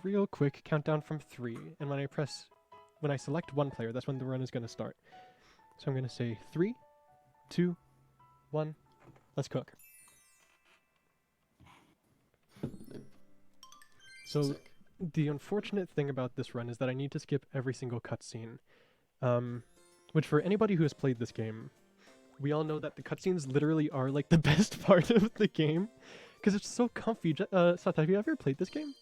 real quick countdown from 3, and when I select one player, that's when the run is going to start. So I'm going to say 3, 2, 1, let's cook. So Sick. the unfortunate thing about this run is that I need to skip every single cutscene, which for anybody who has played this game, we all know that the cutscenes literally are like the best part of the game, because it's so comfy. Seth, have you ever played this game?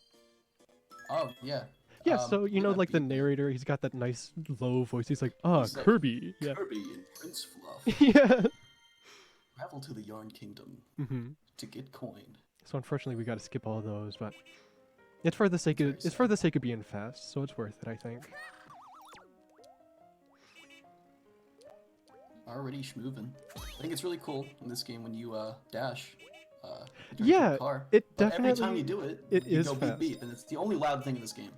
Oh yeah. Yeah, so you know, yeah, like the beat it. narrator, he's got that nice low voice. He's like, He's like, Kirby. Yeah. Kirby and Prince Fluff Yeah. travel to the Yarn Kingdom to get coin. So unfortunately, we got to skip all those, but it's for the sake of Very it's for the sake of being fast, so it's worth it, I think. Already schmoovin'. I think it's really cool in this game when you dash. Yeah, the car. it But definitely. every time you do it, it you is go fast. beep beep, and it's the only loud thing in this game.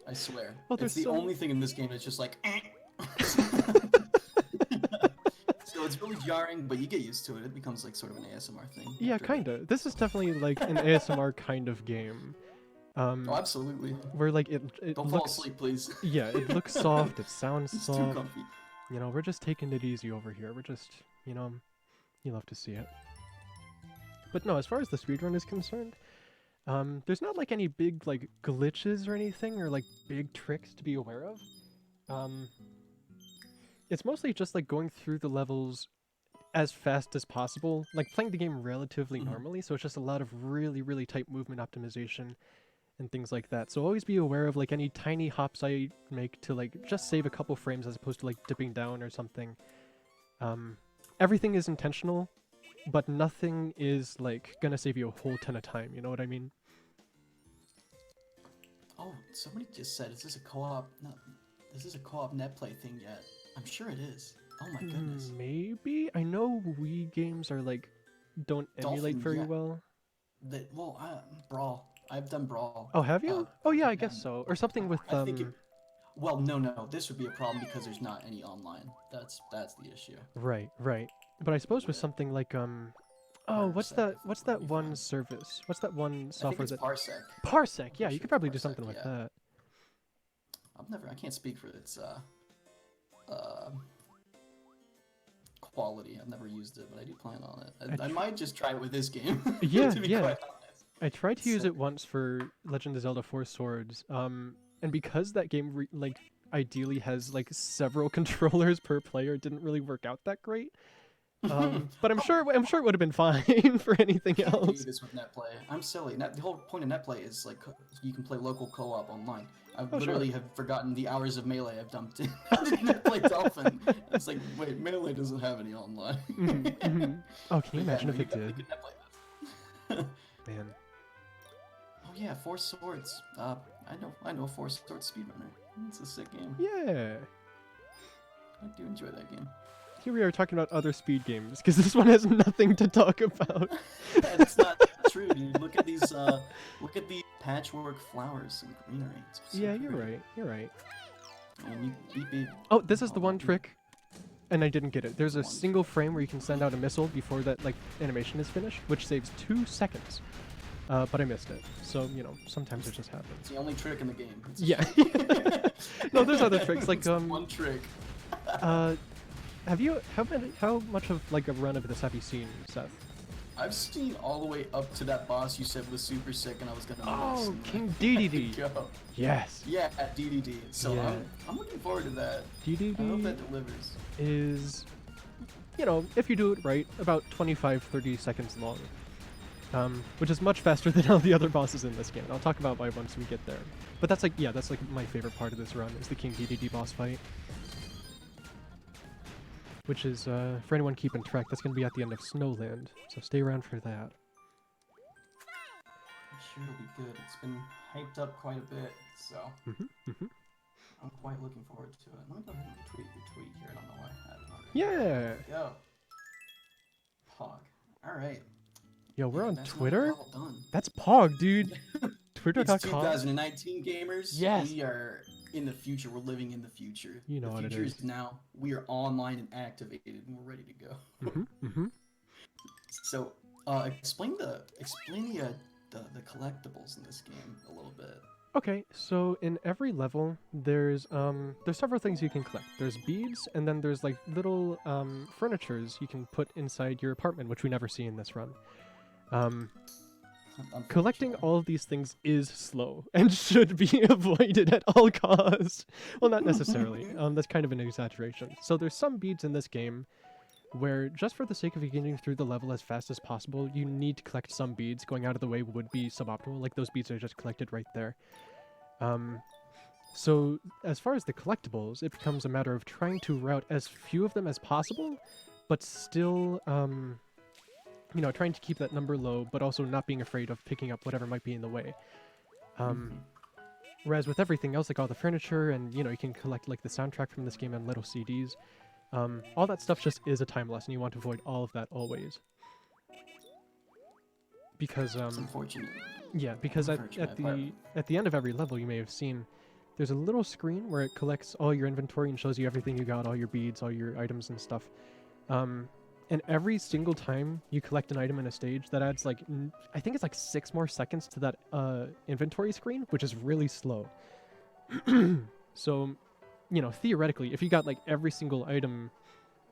I swear. Well, It's the there's so- only thing in this game that's just like. So it's really jarring, but you get used to it. It becomes like sort of an ASMR thing. Yeah, after- kinda. This is definitely like an ASMR kind of game. Oh, absolutely. Where like it Don't fall looks. asleep, please. Yeah, it looks soft. It sounds It's too soft. comfy. You know, we're just taking it easy over here. We're just, you know, you love to see it. But no, as far as the speedrun is concerned, there's not like any big like glitches or anything or like big tricks to be aware of. It's mostly just like going through the levels as fast as possible, like playing the game relatively normally, so it's just a lot of really, really tight movement optimization and things like that. So always be aware of like any tiny hops I make to like just save a couple frames as opposed to like dipping down or something. Everything is intentional, but nothing is like gonna save you a whole ton of time, you know what I mean? Oh, somebody just said, is this a co-op? No, is this a co-op net play thing yet? I'm sure it is. Oh my goodness. Maybe? I know Wii games are like, don't emulate Dolphin, very yeah. well. Brawl. I've done Brawl. Oh, have you? Oh yeah, I guess yeah. so. Or something with, I think well, no. This would be a problem because there's not any online. That's the issue. Right. But I suppose with something like, oh, what's Parsec that would be one fine. service? What's that one software I think that... it's Parsec. Parsec, yeah, Pretty you sure could probably do Parsec, something like yeah. that. I can't speak for its quality. I've never used it, but I do plan on it. I might just try it with this game. Yeah, to be yeah. quite honest. I tried to use So- it once for Legend of Zelda 4 Swords, and because that game like ideally has like several controllers per player, it didn't really work out that great. But I'm sure it would have been fine for anything Can't do else. this with netplay. I'm silly. The whole point of netplay is like you can play local co-op online. I Oh, literally sure. have forgotten the hours of melee I've dumped in netplay Dolphin. It's like, wait, melee doesn't have any online. Oh, can you But yeah, imagine no, if you it definitely did? could netplay this. Man. Oh yeah, Four Swords. I know Four Swords speedrunner. It's a sick game. Yeah. I do enjoy that game. Here we are talking about other speed games, because this one has nothing to talk about. That's not true, dude. Look at these. Look at the patchwork flowers and greenery. It's so Yeah, you're pretty. right. You're right. And you beep beep. Oh, this is the Oh, one you- trick, and I didn't get it. There's a One single frame where you can send out a missile before that like animation is finished, which saves 2 seconds. But I missed it. So, you know, sometimes it just happens. It's the only trick in the game. It's a Yeah. trick. No, there's other tricks, like, It's one trick. Have you how much of like a run of this have you seen, Seth? I've seen all the way up to that boss you said was super sick, and I was gonna miss. Oh, and King then I DDD. go. Yes. Yeah, at DDD. So Yeah. I'm looking forward to that. I hope that DDD delivers. is, you know, if you do it right, about 25-30 seconds long. Which is much faster than all the other bosses in this game. I'll talk about why once we get there. But that's like, yeah, that's like my favorite part of this run is the King DDD boss fight. Which is, for anyone keeping track, that's going to be at the end of Snowland, so stay around for that. I'm sure it'll be good. It's been hyped up quite a bit, so I'm quite looking forward to it. Let me go ahead and retweet your tweet here. I don't know why I haven't already. Yeah! Go. Pog. Alright. Yo, we're on That's Twitter? all done. That's Pog, dude! It's Twitter.com? 2019 gamers. Yes. We are in the future. We're living in the future. You know the what it future is. now. We are online and activated, and we're ready to go. So, explain the the collectibles in this game a little bit. Okay, so in every level, there's several things you can collect. There's beads, and then there's like little furnitures you can put inside your apartment, which we never see in this run. Collecting all of these things is slow and should be avoided at all costs. Well, not necessarily. That's kind of an exaggeration. So there's some beads in this game where just for the sake of getting through the level as fast as possible, you need to collect some beads. Going out of the way would be suboptimal. Like those beads are just collected right there. So as far as the collectibles, it becomes a matter of trying to route as few of them as possible, but still, you know, trying to keep that number low, but also not being afraid of picking up whatever might be in the way. Whereas with everything else, like all the furniture and, you know, you can collect like the soundtrack from this game on little CDs. All that stuff just is a time lesson. You want to avoid all of that always. Because, It's unfortunate. yeah, because at the end of every level, you may have seen, there's a little screen where it collects all your inventory and shows you everything you got, all your beads, all your items and stuff. And every single time you collect an item in a stage, that adds like, I think it's like 6 more seconds to that inventory screen, which is really slow. So, you know, theoretically, if you got like every single item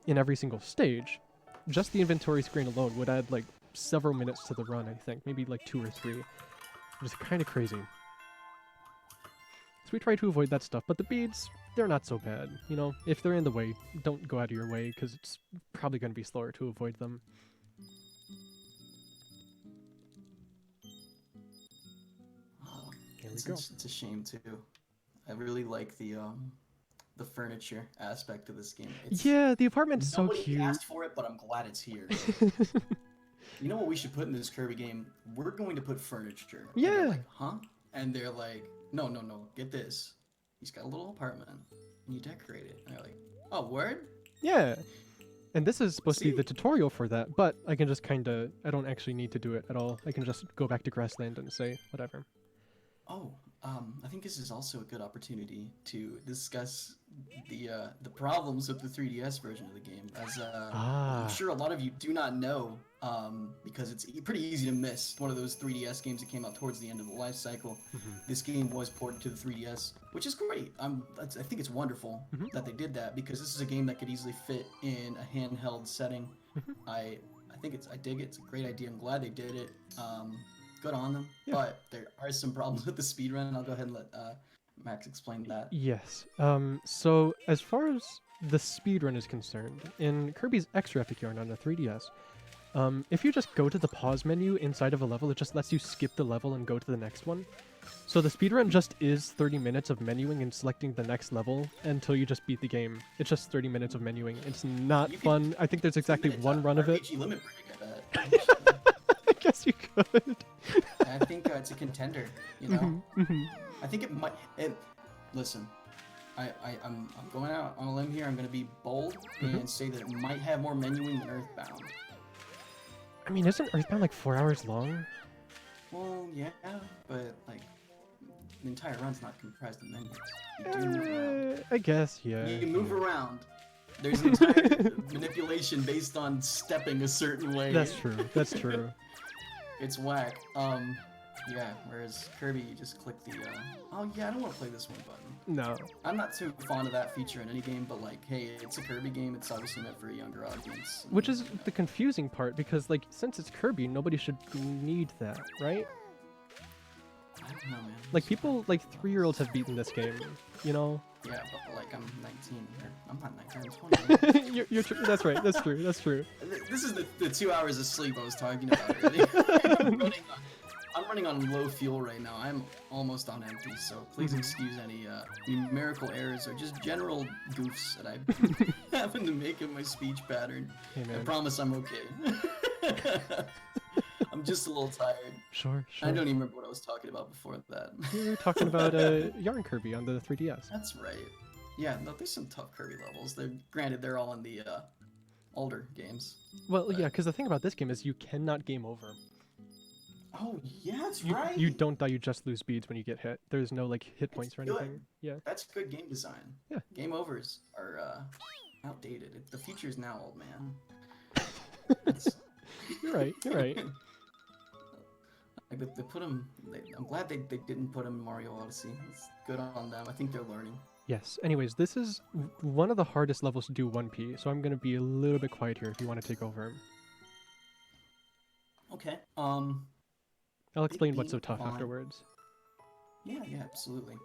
in every single stage, just the inventory screen alone would add like several minutes to the run, I think. Maybe like 2 or 3. Which is kind of crazy. So we try to avoid that stuff, but the beads, they're not so bad. You know, if they're in the way, don't go out of your way, because it's probably going to be slower to avoid them. Oh, There we go. It's a shame too. I really like the furniture aspect of this game. Yeah, the apartment's so Nobody cute. asked for it, but I'm glad it's here. You know what we should put in this Kirby game? We're going to put furniture. And Yeah. they're like, huh? And they're like, no, get this. He's got a little apartment, and you decorate it. And they're like, oh, word? Yeah. And this is supposed to be See? the tutorial for that, but I can just kind of, I don't actually need to do it at all. I can just go back to Grassland and say whatever. Oh, I think this is also a good opportunity to discuss the problems with the 3DS version of the game, as I'm sure a lot of you do not know, because it's pretty easy to miss. One of those 3DS games that came out towards the end of the life cycle. This game was ported to the 3DS, which is great. I think it's wonderful that they did that, because this is a game that could easily fit in a handheld setting. I dig it. It's a great idea. I'm glad they did it. Good on them, but there are some problems with the speedrun. I'll go ahead and let Max explain that. Yes. So as far as the speedrun is concerned, in Kirby's Extra Epic Yarn on the 3DS, if you just go to the pause menu inside of a level, it just lets you skip the level and go to the next one. So the speedrun just is 30 minutes of menuing and selecting the next level until you just beat the game. It's just 30 minutes of menuing. It's not fun. I think there's exactly one run of it. RPG limit break, I bet. I guess you could. I think it's a contender, you know? I think it might... listen, I'm going out on a limb here. I'm going to be bold and say that it might have more menuing than Earthbound. I mean, isn't Earthbound like 4 hours long? Well, yeah, but, like, the entire run's not comprised of menus. You do move around. I guess, yeah. You move around. There's entire manipulation based on stepping a certain way. That's true. That's true. It's whack. Yeah, whereas Kirby, you just click the, oh yeah, I don't want to play this one button. No. I'm not too fond of that feature in any game, but like, hey, it's a Kirby game, it's obviously meant for a younger audience. Which is the confusing part, because, like, since it's Kirby, nobody should need that, right? I don't know, man. Like, people, like, 3-year-olds have beaten this game, you know? Yeah, but like, I'm 19, or I'm not 19, I'm 20. you're true. That's right, that's true, that's true. This is the 2 hours of sleep I was talking about earlier. I'm running on low fuel right now. I'm almost on empty, so please excuse any numerical errors or just general goofs that I happen to make in my speech pattern. Hey, I promise I'm okay. I'm just a little tired. Sure. I don't even remember what I was talking about before that. We were talking about Yarn Kirby on the 3DS. That's right. Yeah, no, there's some tough Kirby levels. Granted, they're all in the older games. Well, yeah, because the thing about this game is you cannot game over. Oh, yeah, that's right. You don't die, you just lose beads when you get hit. There's no, like, hit points or anything. Yeah. That's good game design. Yeah. Game overs are outdated. The future's now, old man. You're right, you're right. Like they put him. I'm glad they didn't put him in Mario Odyssey. It's good on them. I think they're learning. Yes. Anyways, this is one of the hardest levels to do 1P, so I'm gonna be a little bit quiet here if you want to take over. Okay. I'll explain what's so tough afterwards. Yeah, absolutely.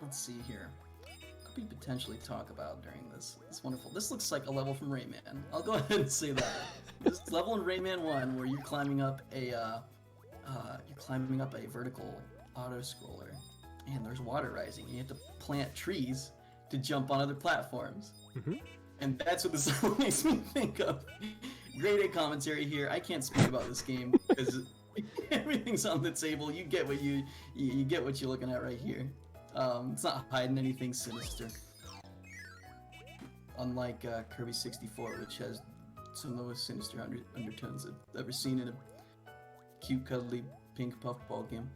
Let's see here. What could we potentially talk about during this? It's wonderful. This looks like a level from Rayman. I'll go ahead and say that. This level in Rayman 1 where you're climbing up a vertical auto scroller, and there's water rising. And you have to plant trees to jump on other platforms. And that's what this level makes me think of. Grade A commentary here. I can't speak about this game because everything's on the table. You get what you get what you're looking at right here. It's not hiding anything sinister. Unlike Kirby 64, which has some of the most sinister undertones I've ever seen in a cute, cuddly, pink puffball game.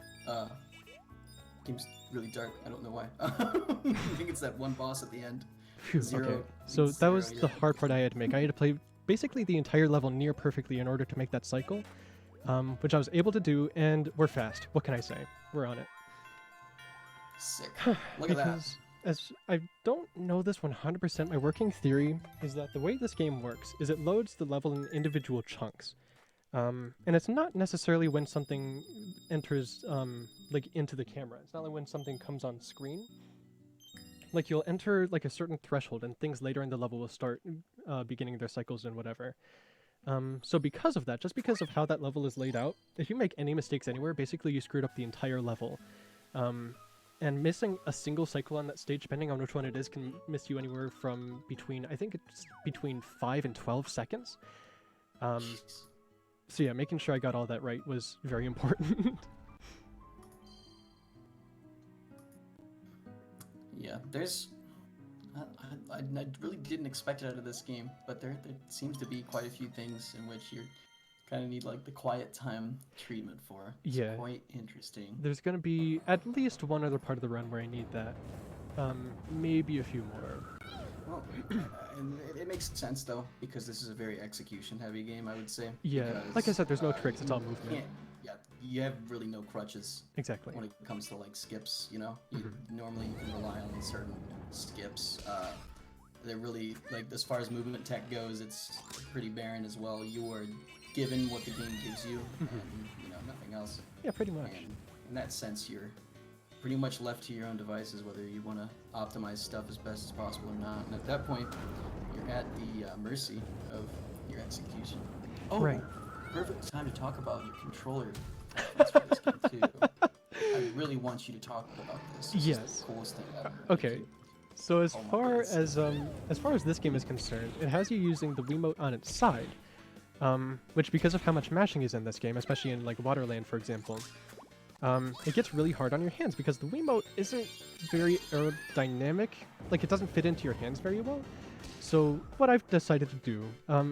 Game's really dark. I don't know why. I think it's that one boss at the end. Okay, so that was the hard part I had to make. I had to play basically the entire level near perfectly in order to make that cycle, which I was able to do, and we're fast. What can I say? We're on it. Sick. Look at that. As I don't know this 100%, my working theory is that the way this game works is it loads the level in individual chunks. And it's not necessarily when something enters like into the camera. It's not like when something comes on screen. Like you'll enter like a certain threshold and things later in the level will start beginning their cycles and whatever. So because of that, just because of how that level is laid out, if you make any mistakes anywhere, basically you screwed up the entire level. And missing a single cycle on that stage, depending on which one it is, can miss you anywhere from between, I think it's between 5 and 12 seconds. So yeah, making sure I got all that right was very important. Yeah, there's... I really didn't expect it out of this game, but there seems to be quite a few things in which you kind of need like the quiet time treatment for. It's quite interesting. There's going to be at least one other part of the run where I need that. Maybe a few more. Well, and it makes sense though, because this is a very execution-heavy game, I would say. Yeah, because, like I said, there's no tricks, it's all movement. Yeah, you have really no crutches. Exactly. When it comes to like skips, you know? Normally you can rely on certain skips. They're really, like, as far as movement tech goes, it's pretty barren as well. You are given what the game gives you, and, you know, nothing else. Yeah, pretty much. And in that sense, you're pretty much left to your own devices, whether you want to optimize stuff as best as possible or not. And at that point, you're at the mercy of your execution. Oh, right. Perfect time to talk about your controller for this game too. I really want you to talk about this. This is the coolest thing ever. Okay. So as far as this game is concerned, it has you using the Wiimote on its side, which because of how much mashing is in this game, especially in like Waterland, for example, it gets really hard on your hands because the Wiimote isn't very aerodynamic. Like it doesn't fit into your hands very well. So what I've decided to do,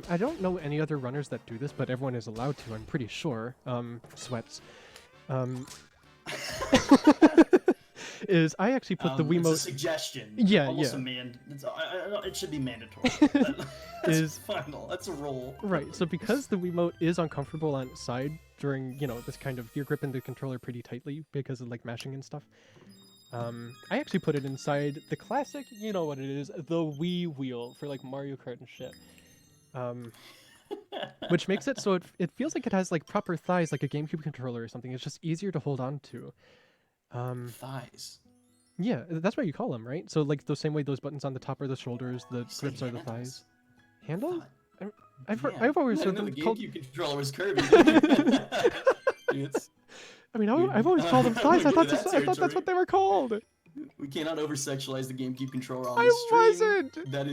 I don't know any other runners that do this, but everyone is allowed to, I'm pretty sure. Sweats. Is I actually put the Wiimote... It's a suggestion. Yeah, almost it should be mandatory. That's final. That's a rule. Right, so because the Wiimote is uncomfortable on its side during, you know, this kind of... You're gripping the controller pretty tightly because of, like, mashing and stuff. I actually put it inside the classic, you know what it is, the Wii wheel for, like, Mario Kart and shit. Which makes it so it feels like it has, like, proper thighs, like a GameCube controller or something. It's just easier to hold on to. Thighs. Yeah, that's what you call them, right? So like the same way those buttons on the top are the shoulders, the grips are the thighs. Handles? I've always heard them called. The GameCube controller was Kirby. I mean, I've always called them thighs. I thought that's what they were called. We cannot over-sexualize the GameCube controller on the stream. I wasn't! That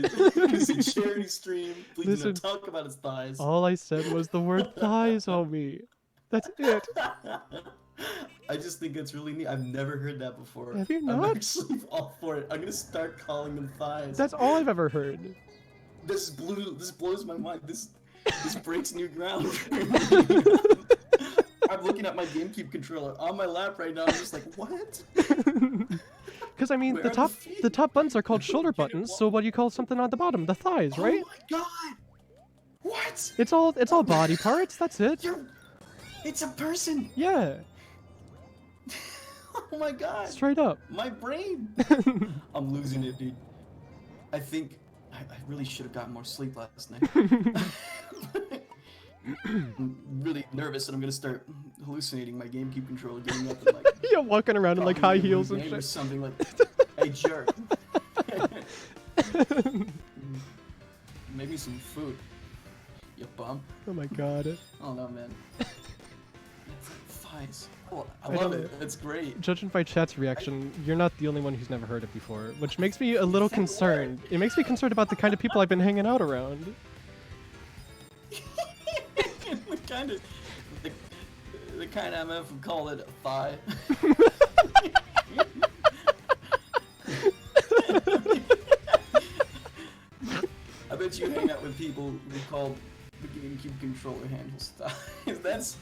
is a charity stream. Please don't talk about its thighs. All I said was the word thighs, homie. That's it. I just think it's really neat. I've never heard that before. Have you not? I'm actually all for it. I'm gonna start calling them thighs. That's all I've ever heard. This blows my mind. This breaks new ground. I'm looking at my GameCube controller on my lap right now. I'm just like, what? Because I mean, the top buttons are called shoulder buttons. So what do you call something on the bottom? The thighs, right? Oh my god! What? It's all body parts. That's it. It's a person. Yeah, Oh my god. straight up. My brain. I'm losing it, dude. I think I really should have gotten more sleep last night. I'm really nervous that I'm gonna start hallucinating my GameCube controller getting up and like Yeah, walking around in like high talking to heels the and game or shit. something like, hey jerk. Maybe some food. You bum. Oh my god. Oh no, man. Thighs. Oh, I I love don't- it. That's great. Judging by chat's reaction, you're not the only one who's never heard it before, which makes me a little concerned. It makes me concerned about the kind of people I've been hanging out around. the kind of MF would call it a thigh. I bet you hang out with people who call the GameCube controller handles thighs. That's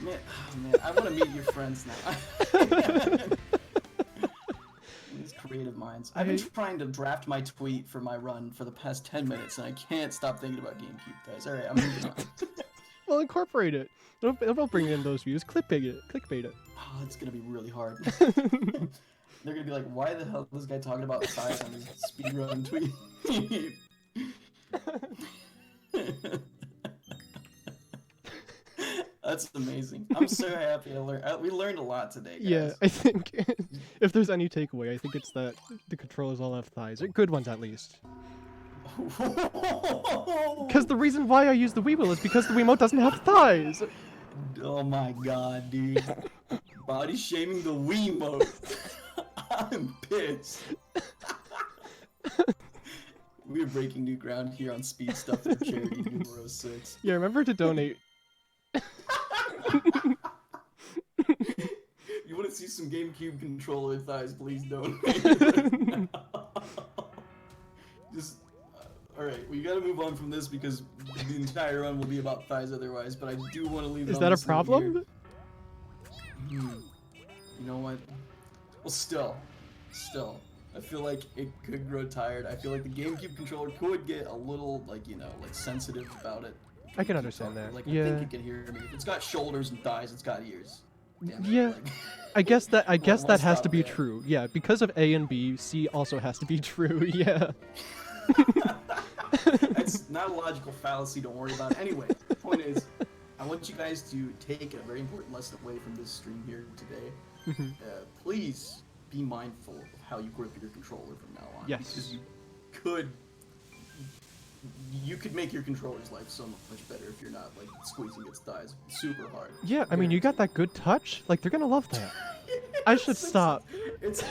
man, oh man, I want to meet your friends now. These creative minds. I've been trying to draft my tweet for my run for the past 10 minutes, and I can't stop thinking about GameCube thighs. All right, I'm moving on. Well, incorporate it. It'll bring in those views. Clickbait it. Clickbait it. Oh, it's gonna be really hard. They're gonna be like, why the hell is this guy talking about thighs on his speedrun tweet? That's amazing. I'm so happy to learn. We learned a lot today, guys. Yeah, I think if there's any takeaway, I think it's that the controllers all have thighs. Or good ones, at least. Because the reason why I use the Wii is because the Wiimote doesn't have thighs! Oh my god, dude. Body shaming the Wiimote. I'm pissed. We're breaking new ground here on Speed Stuff for Charity numero 6. Yeah, remember to donate. You want to see some GameCube controller thighs, please donate. Just, alright, we gotta move on from this because the entire run will be about thighs otherwise, but I do want to leave it Is on that a this note problem? here. You know what? Well, still, I feel like it could grow tired. I feel like the GameCube controller could get a little, like, you know, like sensitive about it. I can understand that. Like, Yeah. I think you can hear me. If it's got shoulders and thighs, it's got ears. Damn it, Yeah. like- I guess that We'll has to stop be there. true. Yeah, because of A and B, C also has to be true. Yeah. It's not a logical fallacy, don't worry about it. Anyway, the point is, I want you guys to take a very important lesson away from this stream here today. Please be mindful of how you grip your controller from now on. Yes. Because you could make your controller's life so much better if you're not, like, squeezing its thighs super hard. Yeah, I mean, you got that good touch. Like, they're gonna love that. I should stop. It's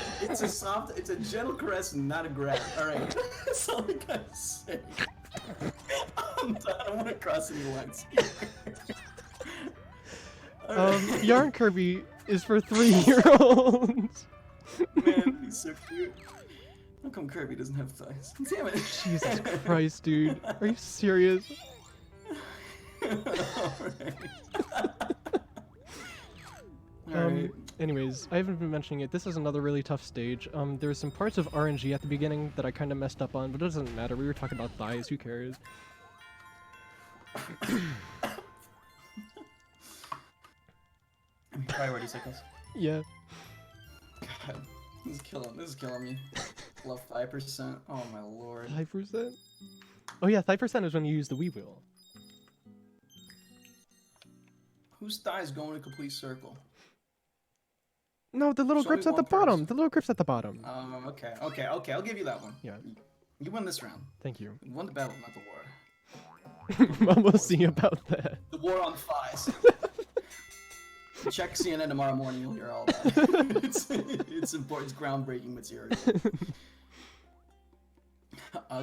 a gentle caress and not a grab. Alright, that's all I gotta say. I'm done. I don't want to cross any lines here. Yarn Kirby is for 3-year-olds. Man, he's so cute. How come Kirby doesn't have thighs? Damn it. Jesus Christ, dude. Are you serious? Alright. Anyways, I haven't been mentioning it. This is another really tough stage. There's some parts of RNG at the beginning that I kind of messed up on, but it doesn't matter. We were talking about thighs. Who cares? Priority cycles. Yeah. God, this is killing me. Love 5%. Oh my lord. 5%? Oh yeah, 5% is when you use the Wii wheel. Whose thighs go in a complete circle? No, the little There's only grips at the one bottom. person. The little grips at the bottom. Okay. I'll give you that one. Yeah. You won this round. Thank you. You won the battle, not the war. Well, we'll see about that. The war on thighs. Check CNN tomorrow morning, you'll hear all about it. It's important, it's groundbreaking material.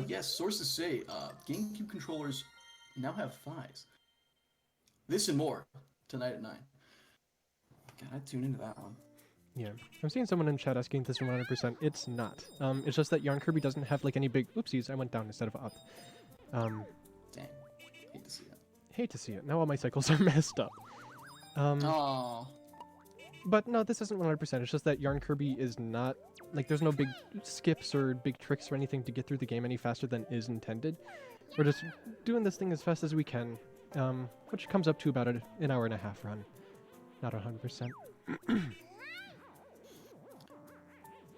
Yes, sources say GameCube controllers now have thighs. This and more, tonight at 9. God, I'd tune into that one. Yeah. I'm seeing someone in chat asking this 100%. It's not. It's just that Yarn Kirby doesn't have like any big... Oopsies, I went down instead of up. Dang. Hate to see it. Hate to see it. Now all my cycles are messed up. Aww. But no, this isn't 100%. It's just that Yarn Kirby is not... Like, there's no big skips or big tricks or anything to get through the game any faster than is intended. We're just doing this thing as fast as we can, which comes up to about an hour and a half run. not 100%.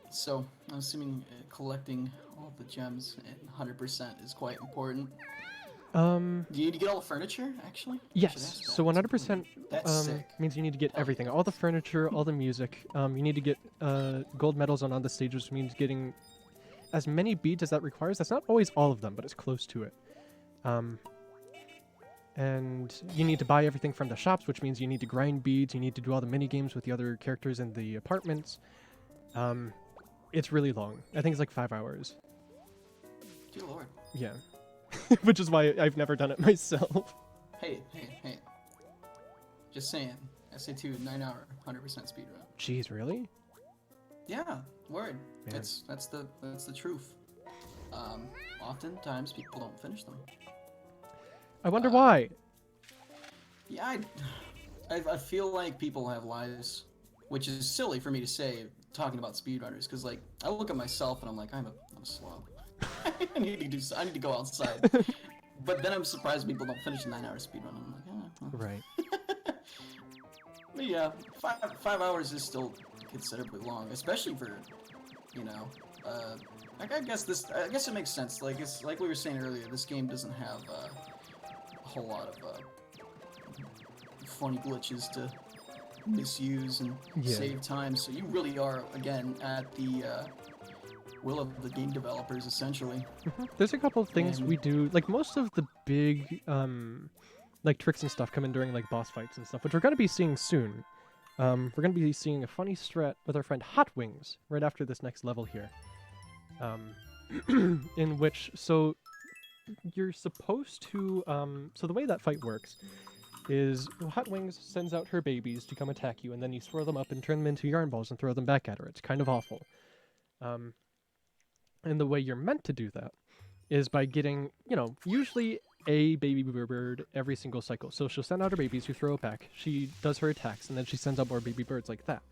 So, I'm assuming collecting all the gems at 100% is quite important. Do you need to get all the furniture, actually? Yes. So 100% That's sick. means you need to get Hell everything, yeah. all the furniture, all the music. You need to get gold medals on all the stages, which means getting as many beads as that requires. That's not always all of them, but it's close to it. And you need to buy everything from the shops, which means you need to grind beads. You need to do all the mini games with the other characters in the apartments. It's really long. I think it's like 5 hours. Dear Lord. Yeah. Which is why I've never done it myself. Hey. Just saying. SA2 9-hour 100% speedrun. Jeez, really? Yeah, word. Man. That's the truth. Oftentimes people don't finish them. I wonder why. Yeah, I feel like people have lives, which is silly for me to say talking about speedrunners, because like I look at myself and I'm like I'm a slob. I need to go outside. But then I'm surprised people don't finish a 9-hour speedrun. I'm like, well. Right. But yeah, 5 hours is still considerably long, especially for, you know, I guess it makes sense. Like it's like we were saying earlier, this game doesn't have a whole lot of funny glitches to misuse and save time. So you really are again at the will of the game developers, essentially. There's a couple of things we do, like most of the big like tricks and stuff come in during like boss fights and stuff, which we're going to be seeing soon. We're going to be seeing a funny strat with our friend Hot Wings right after this next level here. In which, so you're supposed to, so the way that fight works is Hot Wings sends out her babies to come attack you, and then you swirl them up and turn them into yarn balls and throw them back at her. It's kind of awful. And the way you're meant to do that is by getting, you know, usually a baby bird every single cycle. So she'll send out her babies, you throw it back, she does her attacks, and then she sends out more baby birds like that.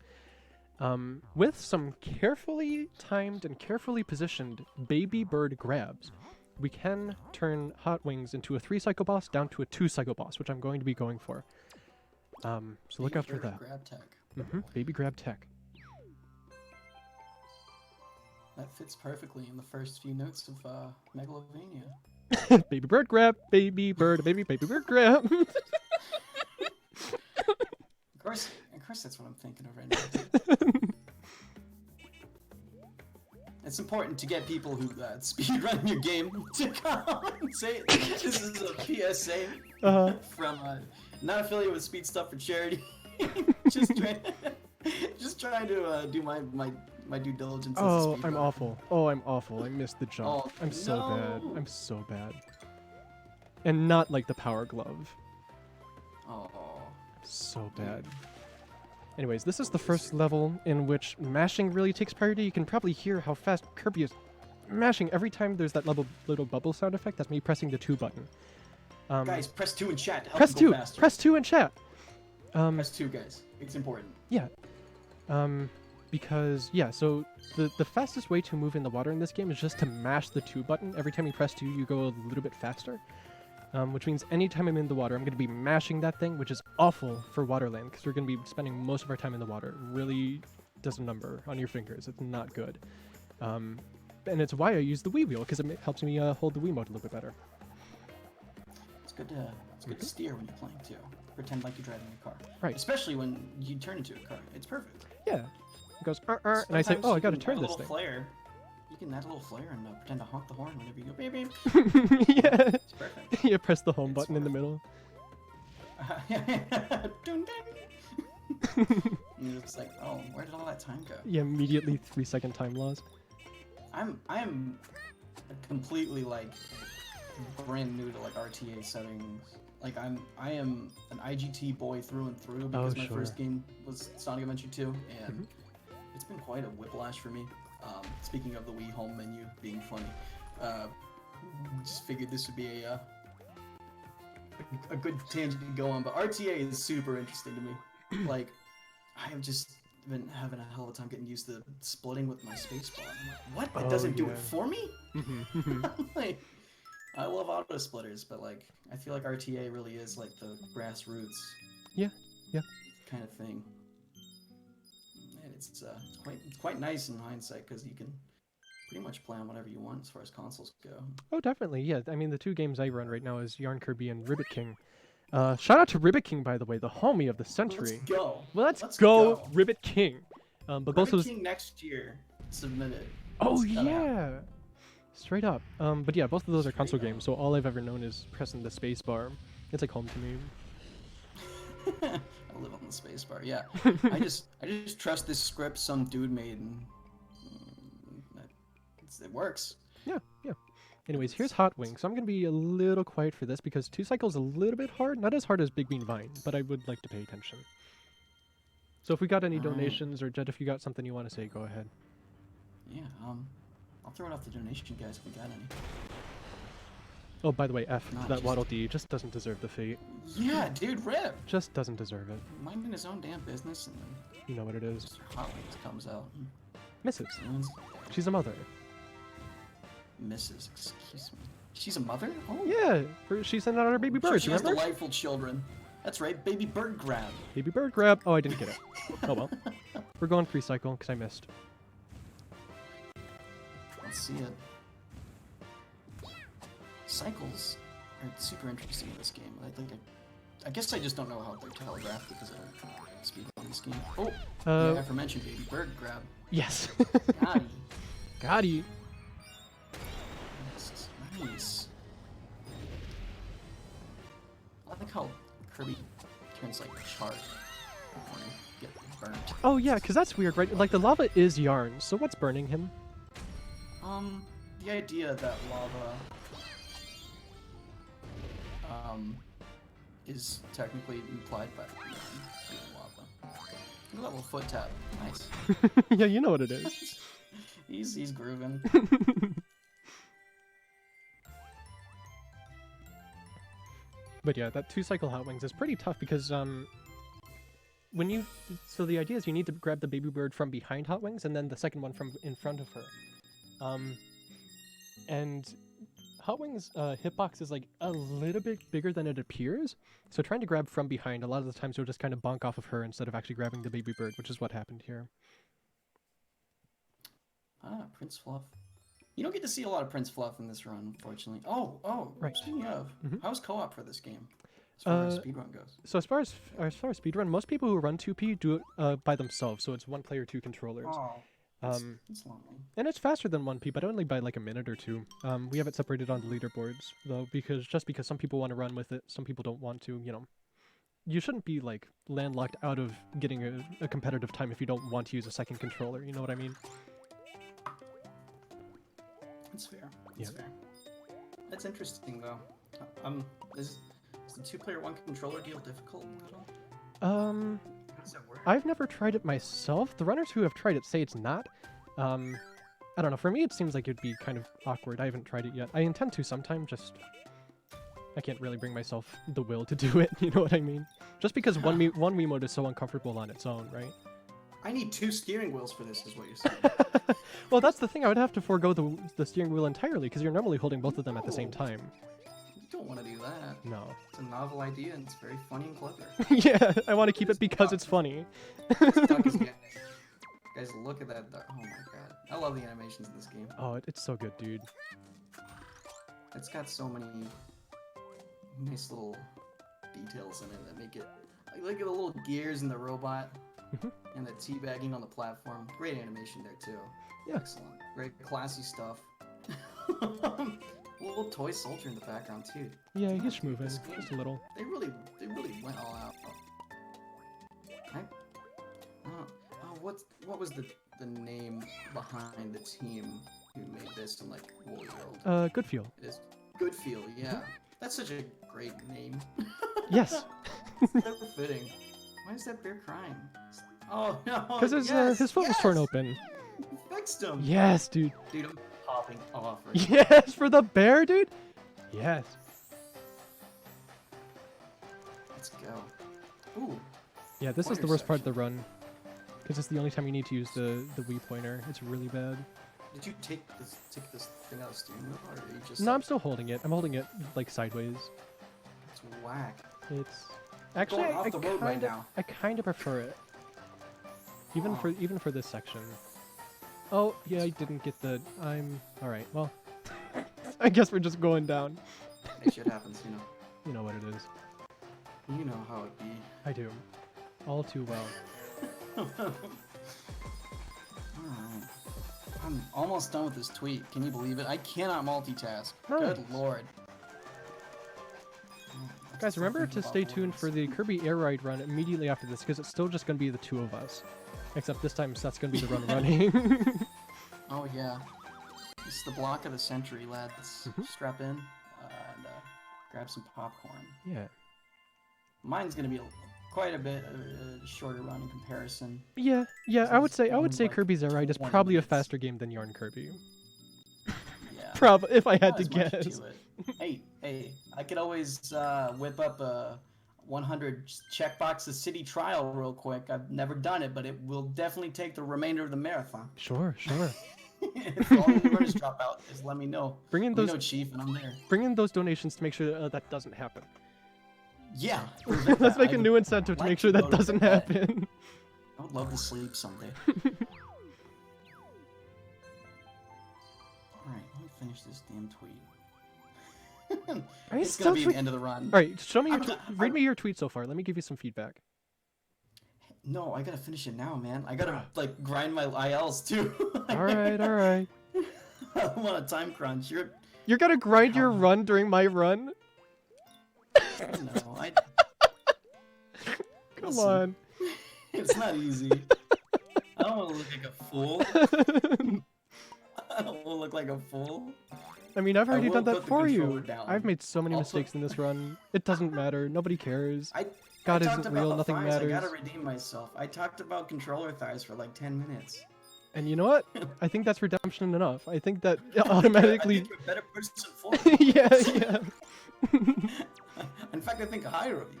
With some carefully timed and carefully positioned baby bird grabs, we can turn Hot Wings into a 3-cycle boss down to a 2-cycle boss, which I'm going to be going for. So look out for that. Grab tech. Baby grab tech. That fits perfectly in the first few notes of Megalovania. Baby bird grab, baby bird grab. Of course, that's what I'm thinking of right now. It's important to get people who speedrun your game to come and say this is a PSA from not affiliated with Speed Stuff for Charity. just trying to do my due diligence. Oh, I'm awful. Oh, I'm awful. I missed the jump. Oh, I'm so bad. I'm so bad. And not like the power glove. Oh. So bad. Anyways, this is the first level in which mashing really takes priority. You can probably hear how fast Kirby is mashing every time there's that little bubble sound effect. That's me pressing the 2 button. Guys, press 2 in chat to help press me go 2. faster. Press 2 in chat. Press 2, guys. It's important. Yeah. Because, yeah, so the fastest way to move in the water in this game is just to mash the 2 button. Every time you press 2, you go a little bit faster. Which means anytime I'm in the water, I'm going to be mashing that thing, which is awful for Waterland, because we're going to be spending most of our time in the water. It really does a number on your fingers. It's not good. And it's why I use the Wii wheel, because it helps me hold the Wiimote a little bit better. It's good to steer when you're playing, too. Pretend like you're driving a car. Right. Especially when you turn into a car. It's perfect. Yeah. It goes, and I say, oh, I got to turn this thing. Flare. You can add a little flare and pretend to honk the horn whenever you go beep beep. Yeah. It's perfect. You press the home button in the middle. And it's like, oh, where did all that time go? Yeah, immediately 3-second time laws. I am completely like brand new to like RTA settings. Like I am an IGT boy through and through because my first game was Sonic Adventure 2, and it's been quite a whiplash for me. Speaking of the Wii home menu being funny, just figured this would be a good tangent to go on. But RTA is super interesting to me. Like, I have just been having a hell of a time getting used to splitting with my spacebar. I'm like, what? It doesn't do it for me? Like, I love auto splitters, but like, I feel like RTA really is like the grassroots. Yeah, yeah. kind of thing. And it's quite nice in hindsight because you can pretty much play on whatever you want as far as consoles go. Oh, definitely. Yeah. I mean, the two games I run right now is Yarn Kirby and Ribbit King. Shout out to Ribbit King, by the way, the homie of the century. Let's go. Let's go, Ribbit King. But both Ribbit those. King next year submitted. Oh yeah. Straight up. But yeah, both of those are console games, so all I've ever known is pressing the space bar. It's like home to me. I live on the space bar. Yeah. I just trust this script some dude made, and it works. Yeah. Anyways, here's Hot Wings. So I'm gonna be a little quiet for this because 2 cycles a little bit hard. Not as hard as Big Bean Vine, but I would like to pay attention. So if we got any donations, or Jed, if you got something you want to say, go ahead. Yeah. I'll throw it off the donation guys if we got any. Oh, by the way, F, Not that just- Waddle Dee just doesn't deserve the fate. Yeah, dude, rip. Just doesn't deserve it. Minding his own damn business, and then You know what it is. Mr. Hot Wings comes out. Mrs. And She's a mother. Mrs. Excuse me. She's a mother? Oh. Yeah, she sent out her baby Sure, birds, she has remember? delightful children. That's right, baby bird grab. Baby bird grab. Oh, I didn't get it. Oh well. We're going 3 cycle because I missed. Let's see it. Cycles are super interesting in this game. I guess I just don't know how they're telegraphed because I don't speed on this game. Oh, the aforementioned baby bird grab. Yes. Got it. Got you. Nice. I like how Kirby turns like charred when you get burnt. Oh yeah, because that's weird, right? Like the lava is yarn, so what's burning him? The idea that lava is technically implied by being lava. Look at that little foot tap. Nice. Yeah, you know what it is. He's grooving. But yeah, that 2 cycle Hot Wings is pretty tough because when you the idea is you need to grab the baby bird from behind Hot Wings and then the second one from in front of her. And Hot Wings hitbox is like a little bit bigger than it appears, so trying to grab from behind a lot of the times you'll just kind of bonk off of her instead of actually grabbing the baby bird, which is what happened here. Prince Fluff. You don't get to see a lot of Prince Fluff in this run, unfortunately. Oh, right. Speaking of, how's co-op for this game? As far as speedrun goes. So as far as speedrun, most people who run 2P do it by themselves, so it's 1 player, 2 controllers. Oh, that's lonely. And it's faster than 1P, but only by like a minute or 2. We have it separated on the leaderboards, though, because some people want to run with it, some people don't want to, you know. You shouldn't be like landlocked out of getting a competitive time if you don't want to use a second controller, you know what I mean? That's fair. That's fair. That's interesting, though. Is the 2-player 1 controller deal difficult at all? How does that work? I've never tried it myself. The runners who have tried it say it's not. I don't know. For me, it seems like it'd be kind of awkward. I haven't tried it yet. I intend to sometime. Just I can't really bring myself the will to do it. You know what I mean? Just because one Wiimote is so uncomfortable on its own, right? I need 2 steering wheels for this, is what you're saying. Well, that's the thing. I would have to forego the steering wheel entirely because you're normally holding both of them at the same time. You don't want to do that. No. It's a novel idea and it's very funny and clever. Yeah, I want to keep it because it's funny. Guys, look at that. Oh my god. I love the animations in this game. Oh, it's so good, dude. It's got so many nice little details in it that make it... Like, look at the little gears in the robot. And the teabagging on the platform. Great animation there, too. Yeah. Excellent. Very classy stuff. Little toy soldier in the background, too. Yeah, he's moving just a little. They really went all out. What was the name behind the team who made this in, like, Woolly World? Good feel. It is Goodfield, yeah. That's such a great name. Yes. It's so fitting. Why is that bear crying? Oh no! Because his foot was torn open. You fixed him. Yes, dude. Dude, I'm popping off. Right Yes, for the bear, dude. Yes. Let's go. Ooh. Yeah, this is the worst part of the run. Because it's the only time you need to use the Wii pointer. It's really bad. Did you take this thing out of the steering wheel, or are you just? No, I'm still holding it. I'm holding it like sideways. It's whack. It's Actually, going off the road right now. I kind of prefer it. Even for this section. Oh, yeah, I didn't get the... All right, well... I guess we're just going down. Hey, shit happens, you know. You know what it is. You know how it be. I do. All too well. Alright. I'm almost done with this tweet. Can you believe it? I cannot multitask. Nice. Good lord. Guys, remember to stay tuned for the Kirby Air Ride run immediately after this, because it's still just going to be the two of us. Except this time Seth's going to be the run running. Oh yeah. This is the block of the century, lads. Strap in and grab some popcorn. Yeah. Mine's gonna be quite a bit shorter run in comparison. Yeah, I would say like Kirby's Air Ride is 20 probably a minutes. faster game than Yarn Kirby. Yeah. If I had Not to as much guess. to it. Hey, I could always whip up a 100 checkbox a city trial real quick. I've never done it, but it will definitely take the remainder of the marathon. Sure. If all the runners drop out, just let me know. Bring in Let me those know, Chief, and I'm there. Bring in those donations to make sure that, that doesn't happen. Yeah. Let's make a new incentive to make sure that doesn't happen. I would love to sleep someday. Alright, let me finish this damn tweet. It's gonna be the end of the run. Alright, show me read me your tweet so far. Let me give you some feedback. No, I gotta finish it now, man. I gotta like grind my ILs too. Alright. I'm on a time crunch. You're gonna grind your run during my run? No, Come on. It's not easy. I don't want to look like a fool. I don't want to look like a fool. I mean, I've already done that for you. Down. I've made so many mistakes in this run. It doesn't matter. Nobody cares. God isn't real. Nothing matters. I gotta redeem myself. I talked about controller thighs for like 10 minutes. And you know what? I think that's redemption enough. I think that automatically. I think you're a better person for it. Yeah. In fact, I think higher of you.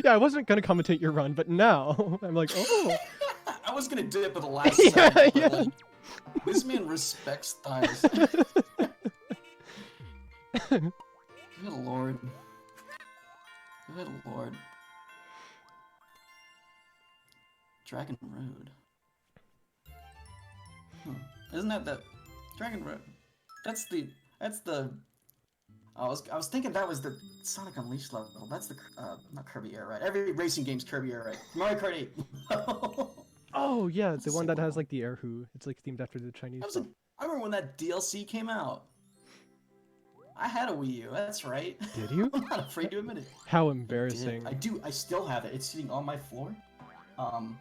Yeah, I wasn't gonna commentate your run, but now I'm like, oh. I was gonna do it for the last second, but like, this man respects thighs. Good lord. Good lord. Dragon Road. Isn't that Dragon Road? That's the. I was thinking that was the Sonic Unleashed level. That's the not Kirby Air Ride. Every racing game's Kirby Air Ride. Mario Kart 8. Oh yeah, the one that has like the air who. It's like themed after the Chinese. I remember when that DLC came out. I had a Wii U. That's right. Did you? I'm not afraid to admit it. How embarrassing. I do. I still have it. It's sitting on my floor. How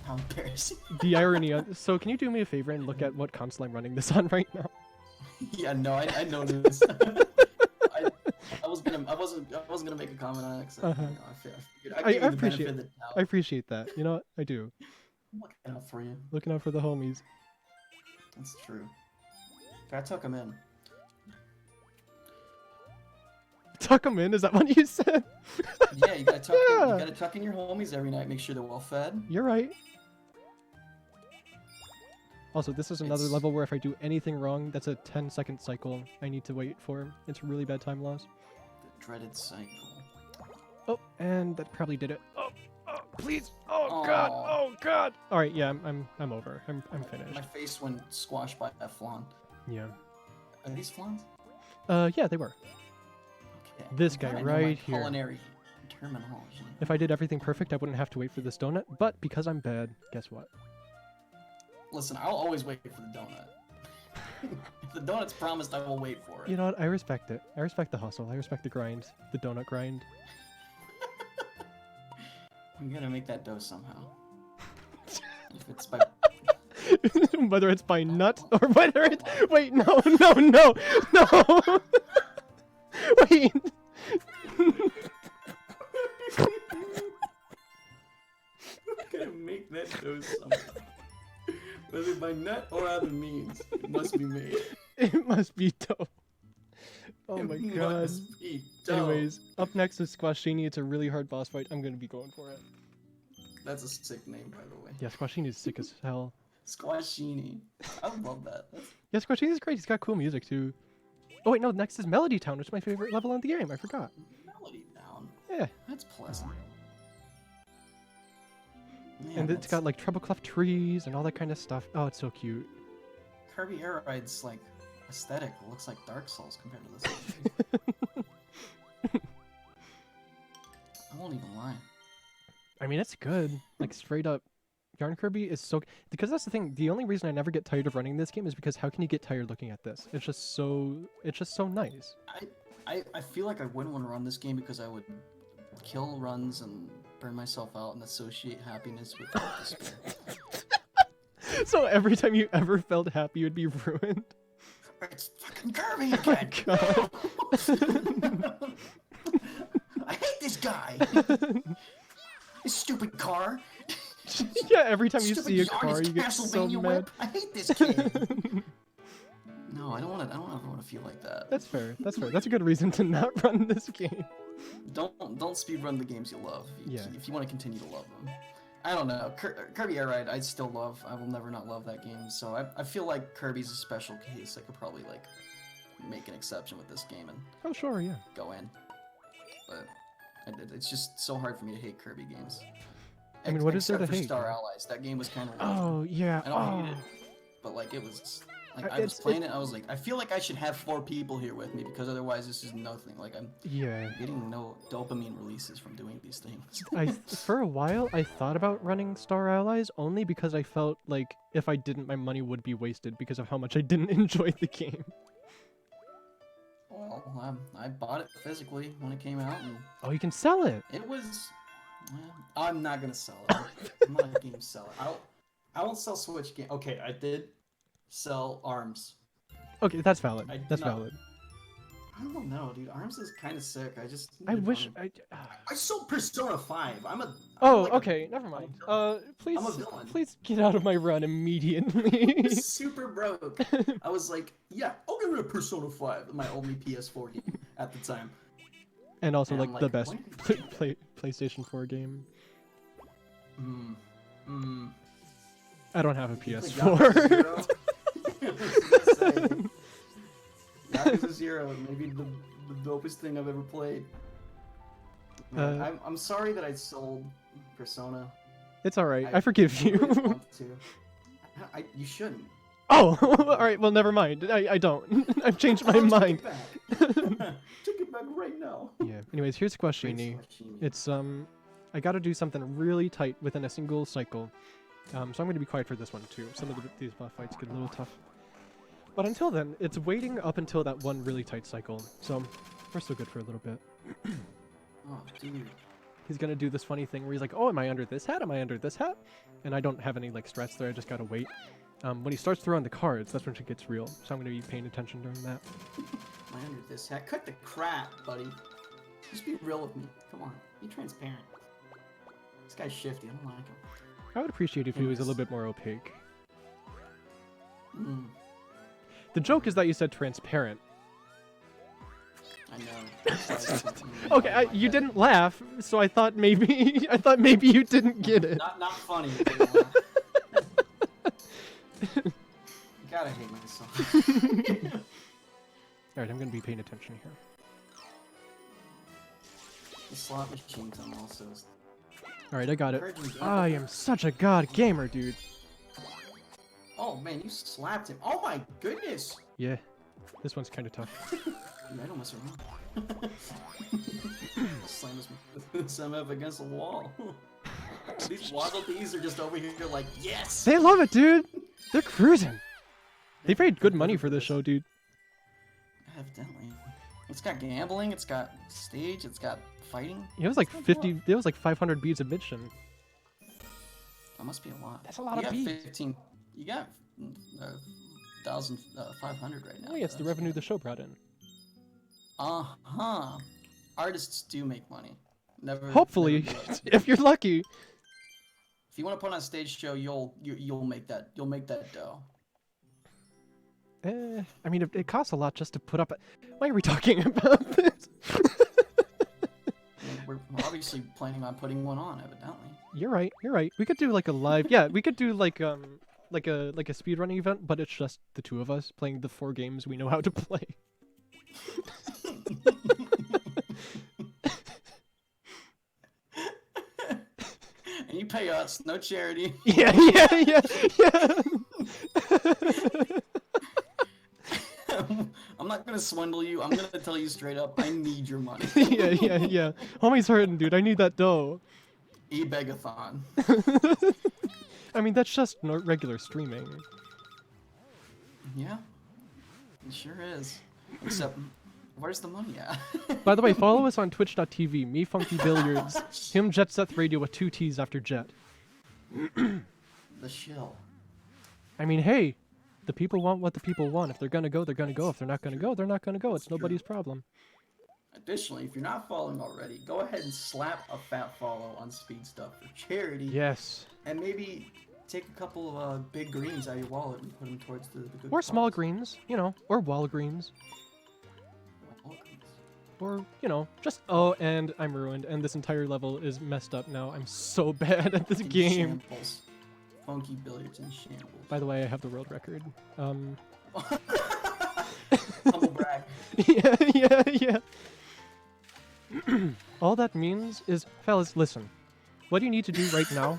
embarrassing. The irony. So can you do me a favor and look at what console I'm running this on right now? Yeah, no, I know this. I wasn't gonna make a comment on it. Except, I appreciate it. I appreciate that. You know what? I do. I'm looking out for you. Looking out for the homies. That's true. I tuck them in. Tuck them in? Is that what you said? Yeah, you gotta tuck in your homies every night. Make sure they're well fed. You're right. Also, this is another level where if I do anything wrong, that's a 10-second cycle I need to wait for. It's really bad time loss. The dreaded cycle. Oh, and that probably did it. Oh, please. Oh god. Oh god. All right, yeah, I'm over. I'm finished. My face went squashed by a flan. Yeah. Are these flans? Yeah, they were. Okay. This guy right here. Culinary terminology. If I did everything perfect, I wouldn't have to wait for this donut. But because I'm bad, guess what? Listen, I'll always wait for the donut. If the donut's promised, I will wait for it. You know what? I respect it. I respect the hustle. I respect the grind. The donut grind. I'm gonna make that dough somehow. If it's by... Whether it's by nut or whether it's... Wait, no! Wait! I'm gonna make that dough somehow. Whether by nut or other means, it must be made. It must be dough. Oh my god. Must be dough. Anyways, up next is Squashini. It's a really hard boss fight. I'm gonna be going for it. That's a sick name, by the way. Yeah, Squashini is sick as hell. Squashini. I love that. Yeah, Squashini is great. He's got cool music too. Oh wait, no, next is Melody Town, which is my favorite level in the game. I forgot. Yeah. That's pleasant. And it's got like treble clef trees and all that kind of stuff. Oh, it's so cute. Kirby Air Ride's like aesthetic looks like Dark Souls compared to this. I won't even lie. I mean, it's good. Like straight up, Yarn Kirby is so because that's the thing. The only reason I never get tired of running this game is because how can you get tired looking at this? It's just so nice. I feel like I wouldn't want to run this game because I would kill runs and burn myself out and associate happiness with despair. So every time you ever felt happy, you'd be ruined. It's fucking Kirby again. God. I hate this guy. His stupid car. Yeah, every time you Stupid see a yarn, car, his you get so Castlevania mad. whip. I hate this kid. No, I don't ever want to feel like that. That's fair. That's fair. That's a good reason to not run this game. Don't speedrun the games you love. Yeah. If you want to continue to love them. I don't know. Kirby Air Ride, I still love. I will never not love that game. So I feel like Kirby's a special case. I could probably like make an exception with this game and Oh, sure, yeah. go in. But it's just so hard for me to hate Kirby games. I mean, what is there to Except for hate? Star Allies. That game was kind of. Oh, yeah. I don't hate it, but like it was. Like I was playing it, I was like, I feel like I should have 4 people here with me because otherwise this is nothing. Like I'm getting no dopamine releases from doing these things. For a while, I thought about running Star Allies only because I felt like if I didn't, my money would be wasted because of how much I didn't enjoy the game. Well, I bought it physically when it came out, and Oh, you can sell it. it was. I'm not gonna sell it. I'm not a game seller. I won't sell Switch game. Okay, I did sell ARMS. Okay, that's valid. I did That's not- valid. I don't know, dude. ARMS is kind of sick. I wish I sold Persona 5. I'm Oh, like okay, never mind. Please, I'm a villain. please get out of my run immediately. super broke. I was like, yeah, I'll get rid of Persona 5, my only PS4 game at the time. And also, And like, I'm the like, best why PlayStation 4 game. Mm. I don't have a You play PS4. Yakuza 0, maybe the dopest thing I've ever played. Man, I'm sorry that I sold Persona. It's alright. I forgive you. really want to. You shouldn't. Oh, alright, well, never mind. I don't. I've changed my mind. Take it back right now. Yeah. Anyways, here's Squashini. It's, I gotta do something really tight within a single cycle. So I'm gonna be quiet for this one, too. Some of these boss fights get a little tough. But until then, it's waiting up until that one really tight cycle. So we're still good for a little bit. Oh, dude. He's gonna do this funny thing where he's like, oh, am I under this hat? Am I under this hat? And I don't have any, like, strats there. I just gotta wait. When he starts throwing the cards, that's when shit gets real. So I'm gonna be paying attention during that. Am I under this hat? Cut the crap, buddy. Just be real with me. Come on. Be transparent. This guy's shifty. I don't like him. I would appreciate if he was a little bit more opaque. The joke is that you said transparent. I know. Okay, you didn't laugh, so I thought maybe you didn't get it. Not funny. Gotta hate myself. Alright, I'm gonna be paying attention here. The slot machines I'm also. Alright, I got it. I am such a god gamer, dude. Oh man, you slapped him. Oh my goodness. Yeah, this one's kind of tough. I don't mess around. Slam this MF against the wall. These Waddle Dees are just over here like, yes! They love it, dude! They're cruising! They paid good money for this show, dude. Evidently. It's got gambling, it's got stage, it's got fighting. It was like 50, it was like 500 beads of mission. That must be a lot. That's a lot of beads. 15. You got 1,500 right now. Oh yeah, it's the revenue the show brought in. Uh-huh. Artists do make money. Never. Hopefully, never if you're lucky. If you want to put on a stage show, you'll make that dough. I mean, it costs a lot just to put up. Why are we talking about this? We're obviously planning on putting one on, evidently. You're right. You're right. We could do like a live. Yeah, we could do like a speedrunning event, but it's just the two of us playing the 4 games we know how to play. And you pay us, no charity. Yeah. I'm not gonna swindle you. I'm gonna tell you straight up. I need your money. Yeah. Homie's hurting, dude. I need that dough. E-begathon. I mean, that's just regular streaming. Yeah, it sure is. Except, where's the money at? By the way, follow us on twitch.tv, me Funky Billiards, him Jet Seth Radio with 2 T's after Jet. The shill. I mean, hey, the people want what the people want. If they're gonna go, they're gonna go. If they're not gonna go, they're not gonna go. It's nobody's problem. Additionally, if you're not following already, go ahead and slap a fat follow on Speed Stuff for charity. Yes. And maybe take a couple of big greens out of your wallet and put them towards the good Or small cause. greens, you know, or Walgreens. Walgreens. Or, you know, just... Oh, and I'm ruined, and this entire level is messed up now. I'm so bad at this In game. Shambles. Funky Billiards in shambles. By the way, I have the world record. Humble brag. Yeah. All that means is, fellas, listen. What you need to do right now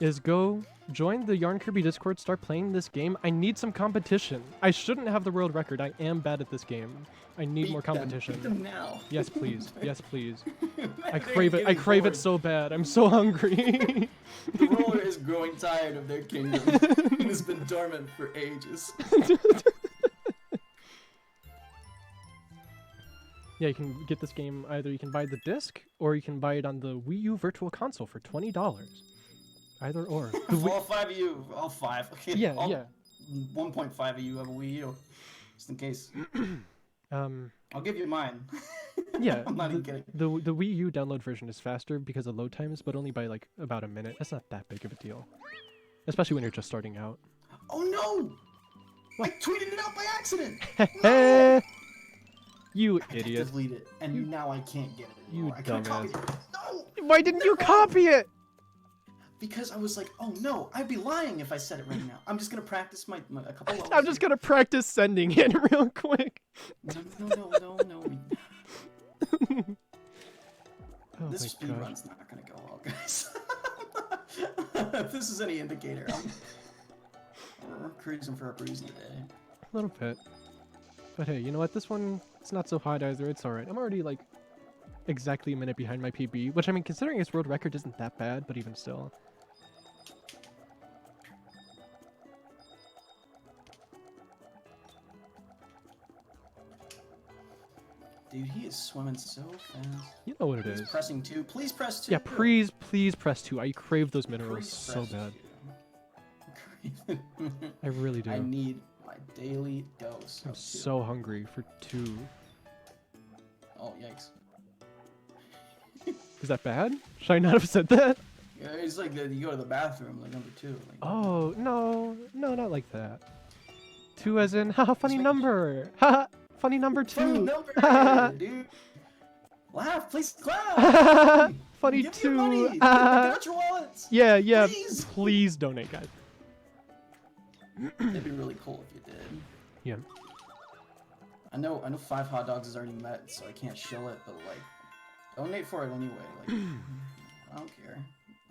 is go join the Yarn Kirby Discord, start playing this game. I need some competition. I shouldn't have the world record. I am bad at this game. I need more competition. Beat them now. Yes, please. Yes, please. I They're crave it. I getting crave it bored. so bad. I'm so hungry. The ruler is growing tired of their kingdom. It has been dormant for ages. Yeah, you can get this game either you can buy the disc or you can buy it on the Wii U Virtual Console for $20. Either or. The For all 5 of you, all 5. Okay, Yeah, all yeah. 1.5 of you have a Wii U, just in case. I'll give you mine. Yeah, I'm not even kidding. the Wii U download version is faster because of load times, but only by like about a minute. That's not that big of a deal, especially when you're just starting out. Oh no! What? I tweeted it out by accident. No! You I had to idiot! delete it, and now I can't get it You anymore. I couldn't copy dumbass. it. No! Why didn't you copy it? Because I was like, oh no, I'd be lying if I said it right now. I'm just gonna practice my a couple levels. I'm just gonna practice sending it real quick. No. Oh This my speed gosh. run's not gonna go well, guys. If this is any indicator, we're cruising for a breeze today. A little bit. But hey, you know what? This one, it's not so hot either. It's alright. I'm already like exactly a minute behind my PB, which I mean, considering its world record isn't that bad, but even still. Dude, he is swimming so fast. You know what it He's is. pressing 2. Please press 2. Yeah, please press 2. I crave those minerals Please so press bad. 2. I really do. I need my daily dose. I'm of 2. so hungry for 2. Oh, yikes. Is that bad? Should I not have said that? Yeah, it's like you go to the bathroom, like number 2. Like, Oh, no, not like that. 2 as in, haha, funny like- number. Haha, funny number 2. Funny number, dude. Laugh, please clap. Funny Give 2. me your money. Get out your wallets. Yeah, Please. please donate, guys. It'd be really cool if you did. Yeah. I know 5 hot dogs is already met, so I can't shill it, but like, donate for it anyway. Like, I don't care.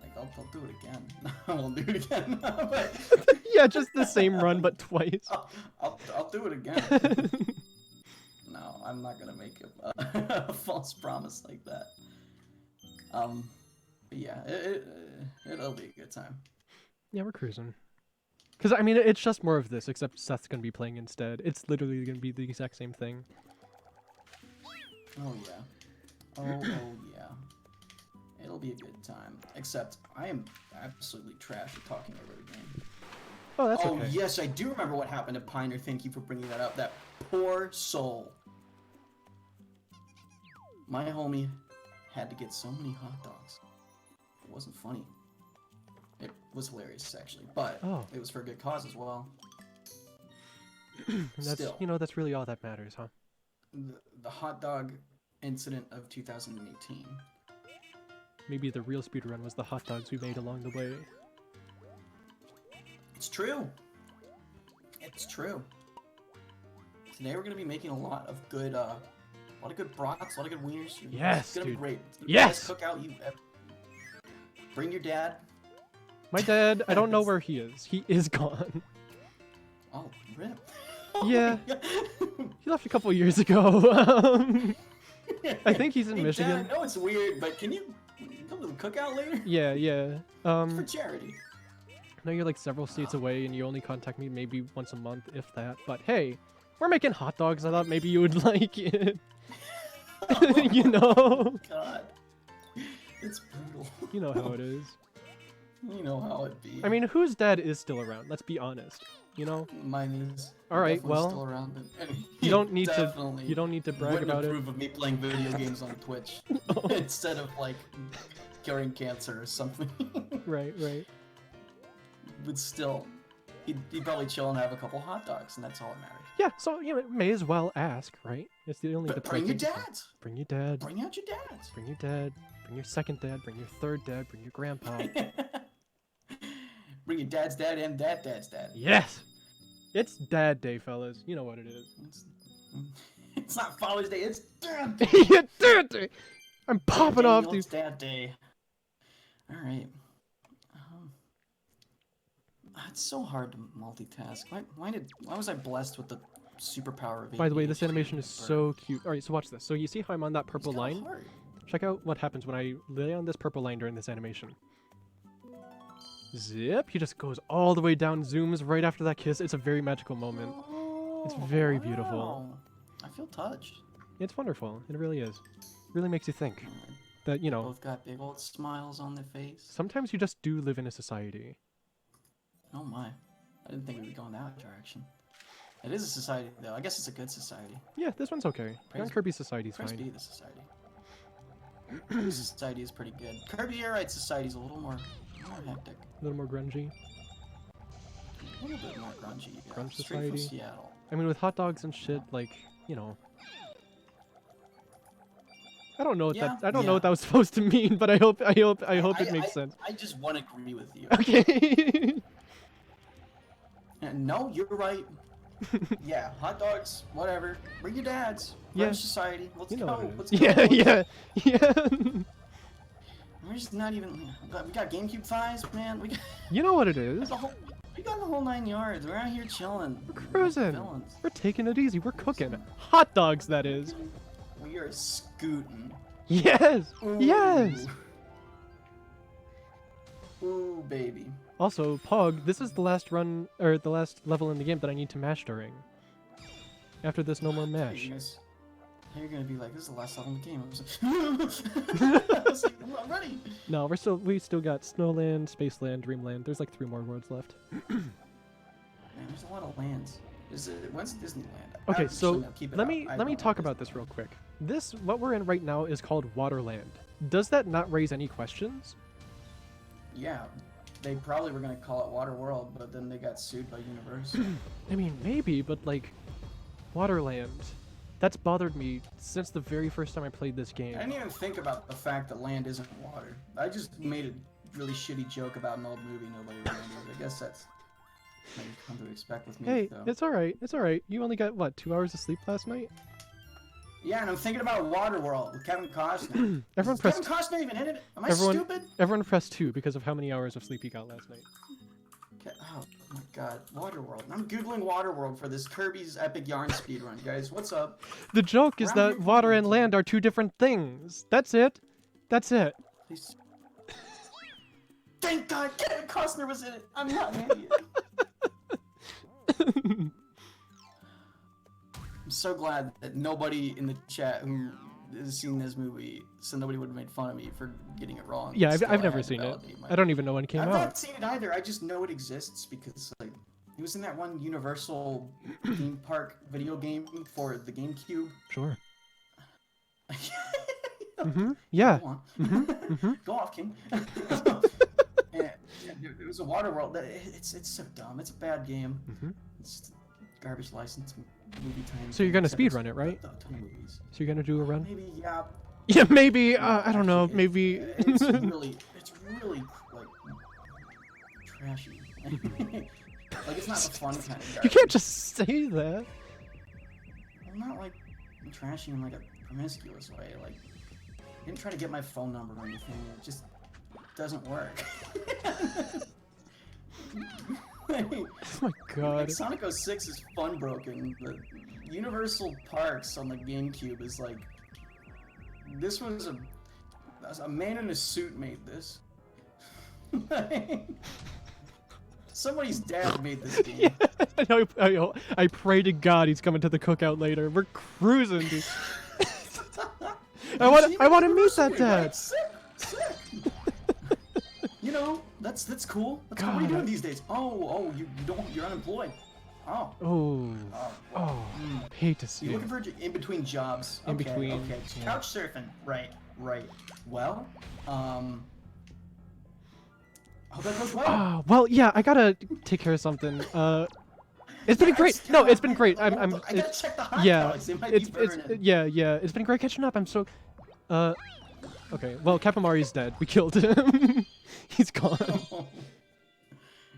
Like, I'll do it again. I won't do it again. But Yeah, just the same run, but twice. I'll do it again. No, I'm not gonna make a false promise like that. But yeah, it'll be a good time. Yeah, we're cruising. Because, I mean, it's just more of this, except Seth's going to be playing instead. It's literally going to be the exact same thing. Oh yeah. Oh yeah. It'll be a good time. Except I am absolutely trash at talking over the game. Oh, that's Oh okay. yes, I do remember what happened to Piner. Thank you for bringing that up. That poor soul. My homie had to get so many hot dogs. It wasn't funny. It was hilarious, actually, but Oh. it was for a good cause as well. And that's, Still. you know, that's really all that matters, huh? The hot dog incident of 2018. Maybe the real speedrun was the hot dogs we made along the way. It's true. It's true. Today we're gonna be making a lot of good brats, a lot of good wieners. Yes, it's gonna dude. be great. It's gonna be Yes! the best cookout you ever. Bring your dad. My dad, I don't know where he is. He is gone. Oh, rip. Yeah. He left a couple of years ago. I think he's in Hey, Michigan. Dad, I know it's weird, but can you come to the cookout later? Yeah, yeah. For charity. I know you're like several states away and you only contact me maybe once a month, if that. But hey, we're making hot dogs. I thought maybe you would like it. You know? God. It's brutal. You know how it is. You know how it be. I mean, whose dad is still around? Let's be honest. You know? Mine is. All right, definitely well, still around, and you don't need to. definitely You don't need to brag wouldn't about it. approve of me playing video games on Twitch instead of like curing cancer or something. Right, right. But still, he'd probably chill and have a couple hot dogs, and that's all that matters. Yeah, so you know, may as well ask, right? It's the only. But bring your dads. Bring your dad. Bring out your dads. Bring your dad. Bring your second dad. Bring your third dad. Bring your grandpa. Bring your dad's dad and dad's dad. Yes! It's Dad Day, fellas. You know what it is. It's not Father's Day, it's Dad Day. Yeah, Dad Day! I'm popping off, dude. It's Dad Day. Alright. It's so hard to multitask. Why was I blessed with the superpower of By the way, ADHD? this animation is so cute. Alright, so watch this. So you see how I'm on that purple line? Hard. Check out what happens when I lay on this purple line during this animation. Zip! He just goes all the way down, zooms right after that kiss. It's a very magical moment. It's very beautiful. Wow. I feel touched. It's wonderful. It really is. Really makes you think that, you know, Both got big old smiles on their face. sometimes you just do live in a society. Oh my. I didn't think we'd be going that direction. It is a society, though. I guess it's a good society. Yeah, this one's okay. Praise- Kirby Society's Praise be fine. the society. Kirby Society is pretty good. Kirby Air Ride Society is a little more hectic. A little more grungy. A little bit more grungy. Yeah. Grunge Straight from Society. Seattle. I mean, with hot dogs and shit, like, you know. I don't know what Yeah, that. I don't know what that was supposed to mean, but I hope it makes sense. I just want to agree with you. Okay. And no, you're right. Yeah, hot dogs, whatever. Bring your dads. Yeah. Grunge Society. Let's You know go. what it Let's is. go. Yeah, yeah, yeah. We're just not even. We got GameCube thighs, man. We got You know what it is. we got the whole 9 yards. We're out here chilling. We're cruising. Villains. We're taking it easy. We're cooking. Hot dogs, that is. We are scooting. Yes. Ooh. Yes. Ooh, baby. Also, Pog, this is the last run, or the last level in the game that I need to mash during. After this, no more mash. You're gonna be like, this is the last level in the game. I was like, I'm ready. No, we still got Snowland, Spaceland, Dreamland. There's like 3 more worlds left. Man, there's a lot of lands. When's Disneyland? Okay, Actually, so no, keep it let out. me I let me don't talk like about this real quick. What we're in right now is called Waterland. Does that not raise any questions? Yeah, they probably were gonna call it Water World, but then they got sued by Universal. I mean, maybe, but like, Waterland. That's bothered me since the very first time I played this game. I didn't even think about the fact that land isn't water. I just made a really shitty joke about an old movie nobody remembers. I guess that's what you come to expect with me, Hey, though. it's alright. It's alright. You only got, what, 2 hours of sleep last night? Yeah, and I'm thinking about Waterworld with Kevin Costner. Everyone Is pressed. Kevin Costner even in it? Am I Everyone- stupid? Everyone pressed 2 because of how many hours of sleep you got last night. Oh my god, Waterworld. I'm googling Waterworld for this Kirby's Epic Yarn speedrun, guys. What's up? The joke is Around that here- water and land are 2 different things. That's it. That's it. Please. Thank God Kevin Costner was in it. I'm not an idiot. I'm so glad that nobody in the chat who has seen this movie, so nobody would have made fun of me for getting it wrong. Yeah, Still, I've I never had to seen it. validate my- I don't even know when it came I've out. not seen it either. I just know it exists because like it was in that one Universal theme park video game for the GameCube. Sure. Yeah. Go on. Mhm. Go off, King. It was a Waterworld. It's so dumb. It's a bad game. Mhm. It's garbage license movie time. So you're gonna except it's speedrun it, right? a ton of movies. So you're gonna do a run? Maybe yeah. Yeah, maybe. I don't know. Maybe. It's really like trashy. Like it's not the fun kind of You garbage. can't just say that. I'm not like trashy in like a promiscuous way. Like I didn't try to get my phone number or anything. It just doesn't work. Oh my god. Like Sonic 06 is fun broken. The Universal Parks on the GameCube is like, this was a man in a suit made this. Somebody's dad made this game. Yeah, I pray to God he's coming to the cookout later. We're cruising, dude. I want to meet that dad. Right? Sick. You know, that's cool. That's cool. What are you doing these days? Oh, you're unemployed. Oh. Hate to see You're it. looking for in between jobs. In between. Okay. Yeah. Couch surfing. Right. Well, hope that goes well. Well, yeah, I gotta take care of something. It's been great. No, it's been great. I gotta check the hot dogs. They might be burning. Yeah. It's been great catching up. I'm so. Okay. Well, Kapamari's dead. We killed him. He's gone.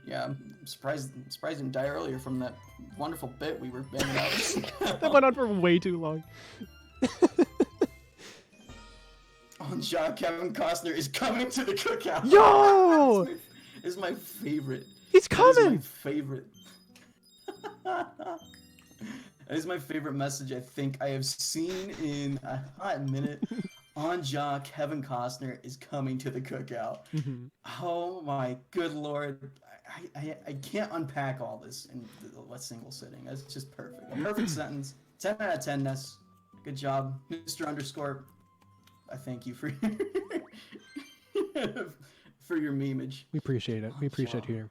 Yeah, I'm surprised he didn't die earlier from that wonderful bit we were banging out. That went on for way too long. On John, Kevin Costner is coming to the cookout. Yo! This is my favorite. He's That coming. is my favorite. That is my favorite message I think I have seen in a hot minute. On John, Kevin Costner is coming to the cookout. Mm-hmm. Oh my good lord. I can't unpack all this in a single sitting. That's just perfect. A perfect sentence. 10 out of 10, Ness. Good job. Mr. Underscore, I thank you for for your memeage. We appreciate it. We appreciate you.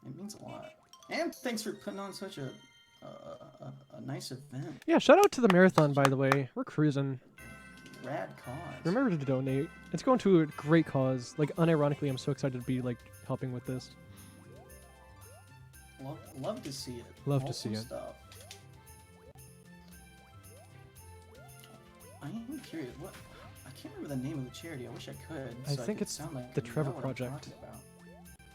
It means a lot. And thanks for putting on such a nice event. Yeah, shout out to the marathon, by the way. We're cruising. Rad cause. Remember to donate. It's going to a great cause. Like, unironically, I'm so excited to be, like, helping with this. Love to see it. Love to see it. Stuff. I am curious. What? I can't remember the name of the charity. I wish I could. I think it's like the you Trevor know what I'm Project. talking about.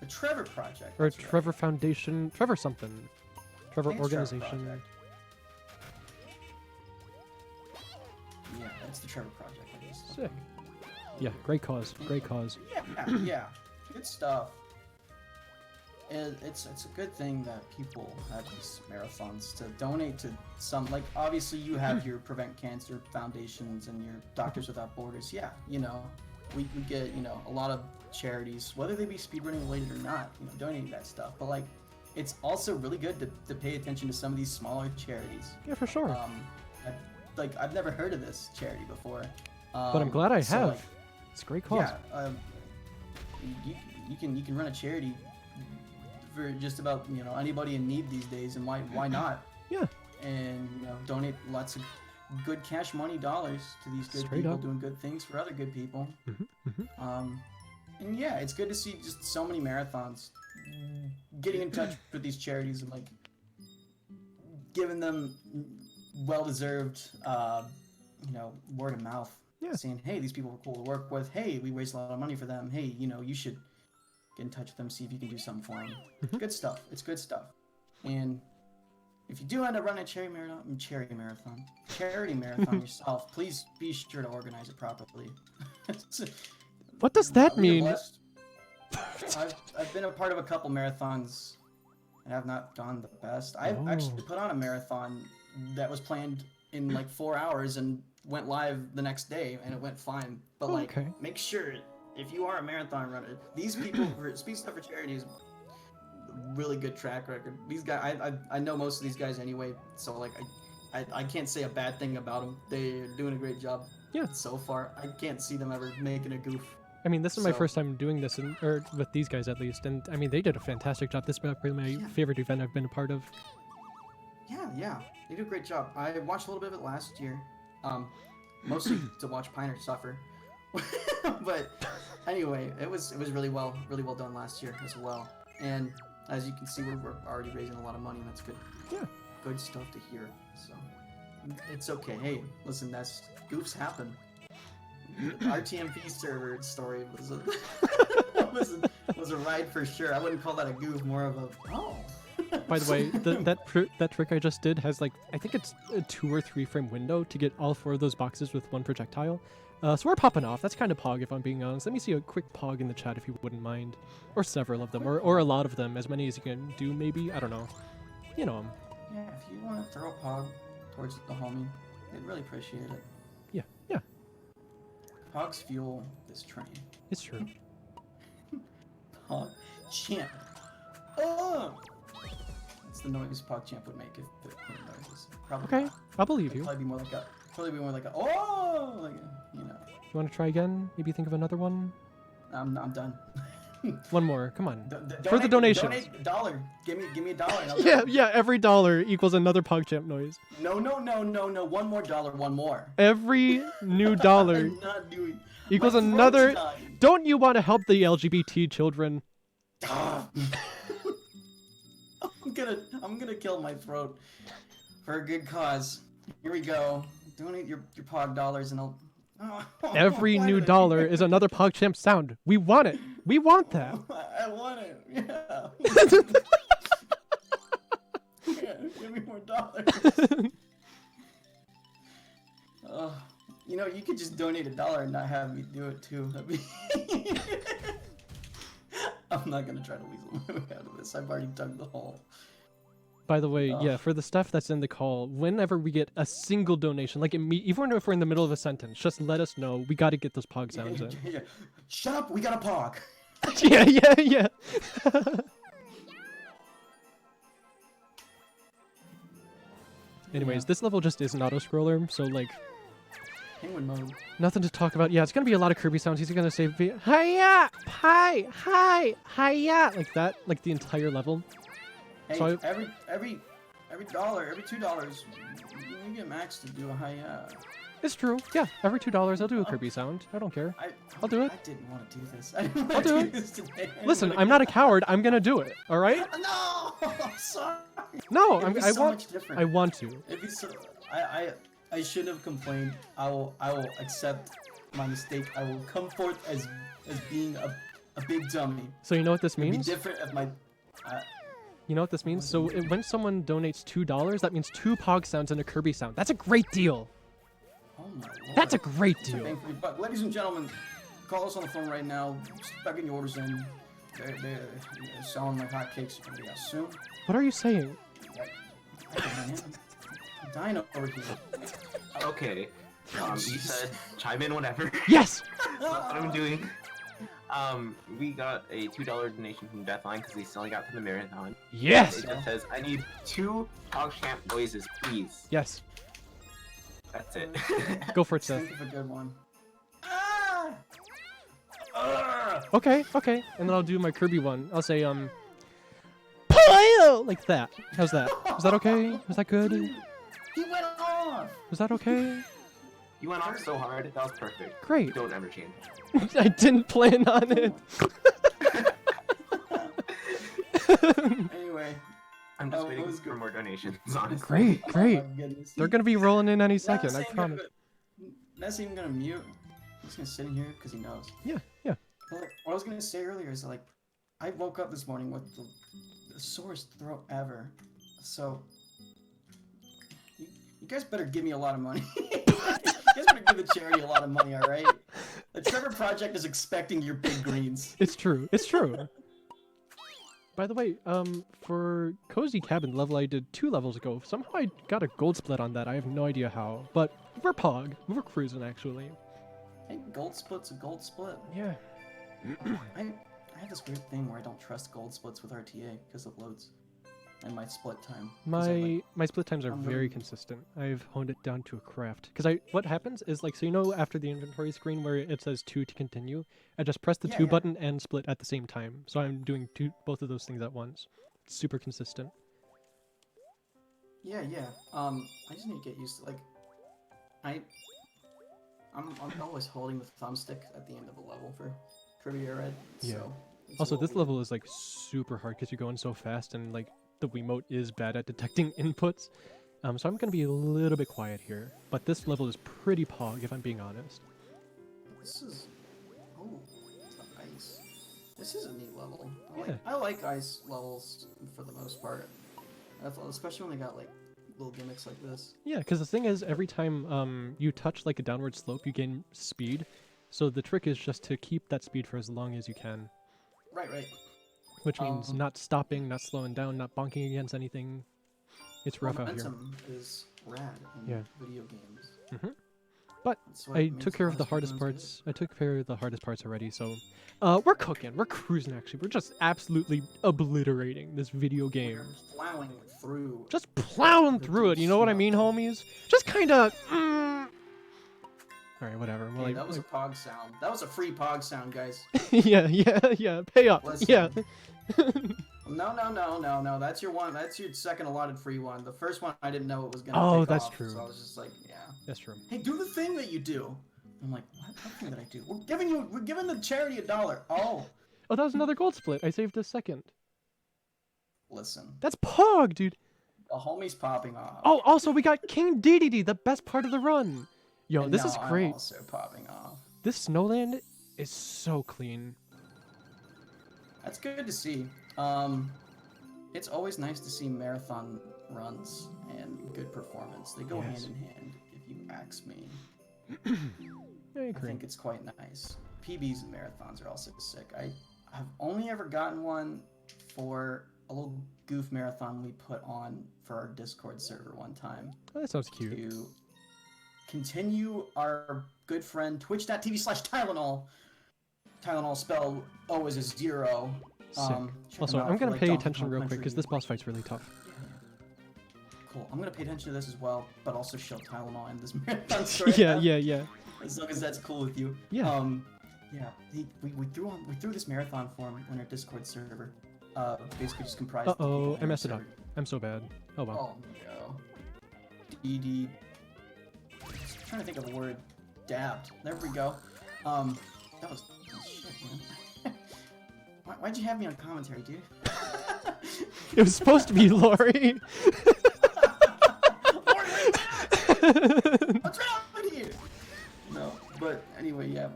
The Trevor Project. Or that's right. Trevor Foundation. Trevor something. Trevor Thanks, Trevor Organization. Project. Yeah, that's the Trevor Project. I guess. Sick. Yeah, great cause. Great cause. Yeah. Good stuff. It's a good thing that people have these marathons to donate to some, like, obviously you have your Prevent Cancer foundations and your Doctors Without Borders. Yeah, you know, we get, you know, a lot of charities, whether they be speedrunning related or not, you know, donating that stuff. But, like, it's also really good to pay attention to some of these smaller charities. Yeah, for sure. I've never heard of this charity before. But I'm glad I so, have. like, It's a great cause. yeah, you can run a charity for just about, you know, anybody in need these days, and why not? Yeah. And, you know, donate lots of good cash money dollars to these good Straight people up. doing good things for other good people. Mm-hmm. And yeah, it's good to see just so many marathons getting in touch with these charities and, like, giving them well-deserved, you know, word of mouth. Yeah. Saying, hey, these people were cool to work with. Hey, we raised a lot of money for them. Hey, you know, you should get in touch with them, see if you can do something for them. Good stuff. It's good stuff. And if you do end up running a charity marathon yourself, please be sure to organize it properly. What does that We are mean? blessed. I've been a part of a couple marathons and have not gone the best. I've actually put on a marathon that was planned in like 4 hours and went live the next day, and it went fine. But like, Okay. make sure if you are a marathon runner, these people for Speed Stuff for Charities, really good track record. These guys, I know most of these guys anyway, so like I can't say a bad thing about them. They're doing a great job. Yeah. So far, I can't see them ever making a goof. I mean, this is my So- first time doing this, or with these guys at least, and I mean, they did a fantastic job. This is probably my favorite event I've been a part of. Yeah, they do a great job. I watched a little bit of it last year, mostly to watch Piner suffer. But anyway, it was really well done last year as well. And as you can see, we're already raising a lot of money, and that's good. Yeah. Good stuff to hear. So it's okay. Hey, listen, that's goofs happen. Our TMP server story was a ride for sure. I wouldn't call that a goof, more of a By the way, that trick I just did has, like, I think it's a 2 or 3 frame window to get all 4 of those boxes with one projectile. So we're popping off. That's kind of pog, if I'm being honest. Let me see a quick pog in the chat if you wouldn't mind. Or several of them, or a lot of them. As many as you can do, maybe. I don't know. You know 'em. Yeah, if you want to throw a pog towards the homie, they'd really appreciate it. Yeah, yeah. Pogs fuel this train. It's true. Pog champ. Oh! That's the noise Pog champ would make if it made noises. Probably. Okay, not. I'll believe It'd you. probably be more like a. Probably be more like a. Oh! Like a, you know. You want to try again? Maybe think of another one? I'm done. One more. Come on. Donate, For the donations. Donate a dollar. Give me a dollar. And I'll Yeah, go. yeah. Every dollar equals another PogChamp noise. No. One more dollar. One more. Every new dollar I'm not doing. equals My throat's another. dying. Don't you want to help the LGBT children? Ah. I'm gonna kill my throat for a good cause. Here we go. Donate your pog dollars and I'll. Every Why new did I do dollar that? is another PogChamp sound. We want it. We want that. I want it. Yeah. Yeah, give me more dollars. You know, you could just donate $1 and not have me do it too. That'd be... I'm not gonna try to weasel my way out of this. I've already dug the hole. By the way, yeah, for the stuff that's in the call, whenever we get a single donation, like even if we're in the middle of a sentence, just let us know. We got to get those Pog sounds in. Yeah. Shut up, we got a pog. Yeah. Anyways, this level just is an auto-scroller, so like, Penguin mode. nothing to talk about. Yeah, it's gonna be a lot of Kirby sounds. He's gonna say, "Hiya, hi, hiya," like that, like the entire level. Hey, So every dollar, every $2, you get Max to do a high. It's true. Yeah, every $2, I'll do a Kirby sound. I don't care. I'll do it. I didn't want to do this. I didn't I'll want do to it. do this today. Listen, I'm not a coward. I'm gonna do it. All right? No, I'm sorry. No, It'd be I so want. much different. I want to. It'd be so. I shouldn't have complained. I will accept my mistake. I will come forth as being a big dummy. So you know what this It'd be means? different if my. You know what this means? So when someone donates $2, that means 2 Pog sounds and a Kirby sound. That's a great deal. Oh my lord. That's a great It's a deal. bang for your buck. Ladies and gentlemen, call us on the phone right now. Start getting your orders in. They're selling like hotcakes. You're gonna be out soon. What are you saying? I'm dying over here. Okay. You said chime in whenever. Yes. That's what I'm doing. We got a $2 donation from Deathline because he's selling out to the marathon. Yes. It just says, I need 2 PogChamp noises, please. Yes. That's it. Go for it, Seth. Think of a good one. Okay. And then I'll do my Kirby one. I'll say Pile! Like that. How's that? Is that okay? Was that good? He went off. Was that okay? You went off so hard. That was perfect. Great. Don't ever change. I didn't plan on it. Anyway. I'm just Oh, waiting it was for good. more donations, honestly. Great. Oh my goodness. They're gonna be rolling in any second. I That's promise. That's even gonna mute. He's gonna sit in here because he knows. Yeah. But like, what I was gonna say earlier is like, I woke up this morning with the sorest throat ever. So, you guys better give me a lot of money. You guys better give the charity a lot of money, all right? The Trevor Project is expecting your big greens. It's true. By the way, for Cozy Cabin level I did 2 levels ago, somehow I got a gold split on that. I have no idea how, but we're pog. We're cruising, actually. Hey, gold split's a gold split. Yeah. I have this weird thing where I don't trust gold splits with RTA because of loads and my split time. 'Cause My split times are I'm very really- consistent. I've honed it down to a craft. Because what happens is, like, so you know after the inventory screen where it says 2 to continue, I just press the Yeah, 2 yeah. button and split at the same time. So I'm doing both of those things at once. It's super consistent. Yeah. I just need to get used to I'm always holding the thumbstick at the end of a level for Kirby Air Red. Yeah. So it's a Also, little this weird. level is, like, super hard because you're going so fast and, like, the Wiimote is bad at detecting inputs. So I'm going to be a little bit quiet here. But this level is pretty pog, if I'm being honest. This is it's the ice. This is a neat level. Yeah. I like ice levels for the most part. Especially when they got like little gimmicks like this. Yeah, because the thing is, every time you touch like a downward slope, you gain speed. So the trick is just to keep that speed for as long as you can. Right, right. Which means not stopping, not slowing down, not bonking against anything. It's rough out here. Momentum is rad in video games. But That's what I makes took care a of lot the of hardest speedruns parts. I took care of the hardest parts already, so we're cooking. We're cruising. Actually, we're just absolutely obliterating this video good. game. We're plowing through. Just plowing The through it. deep You know what I snow. mean, homies? Just kind of. All right, whatever. Well, Hey, that was a Pog sound. That was a free Pog sound, guys. yeah. Pay up. Listen. Yeah. No. That's your one. That's your second allotted free one. The first one I didn't know it was gonna. Oh, take that's off, true. So I was just like, yeah. That's true. Hey, do the thing that you do. I'm like, what thing did I do? We're giving the charity $1. Oh, Oh, that was another gold split. I saved a second. listen, That's Pog, dude. the homie's popping off. Oh, also we got King Dedede, the best part of the run. Yo, And this now is I'm great. also popping off. This Snowland is so clean. That's good to see. It's always nice to see marathon runs and good performance. They go Yes. hand in hand, if you ask me. I I agree. think it's quite nice. PBs and marathons are also sick. I have only ever gotten one for a little goof marathon we put on for our Discord server one time Oh, that sounds cute. to continue our good friend twitch.tv/Tylenol. Tylenol spelled O is a 0. Sick. Check Also, him out I'm for, gonna like, pay Donkey attention Kong real quick Country. because this boss fight's really tough. Cool. I'm gonna pay attention to this as well, but also show Tylenol in this marathon story. yeah. As long as that's cool with you. Yeah. Yeah. We threw this marathon for him on our Discord server. Basically just comprised. of Uh-oh, people I on messed it the up. server. I'm so bad. Oh well. Oh no. DD. Just trying to think of a word. Dabbed. There we go. That was shit, man. Why'd you have me on commentary, dude? It was supposed to be Lori. What's wrong with you? No, but anyway, yeah,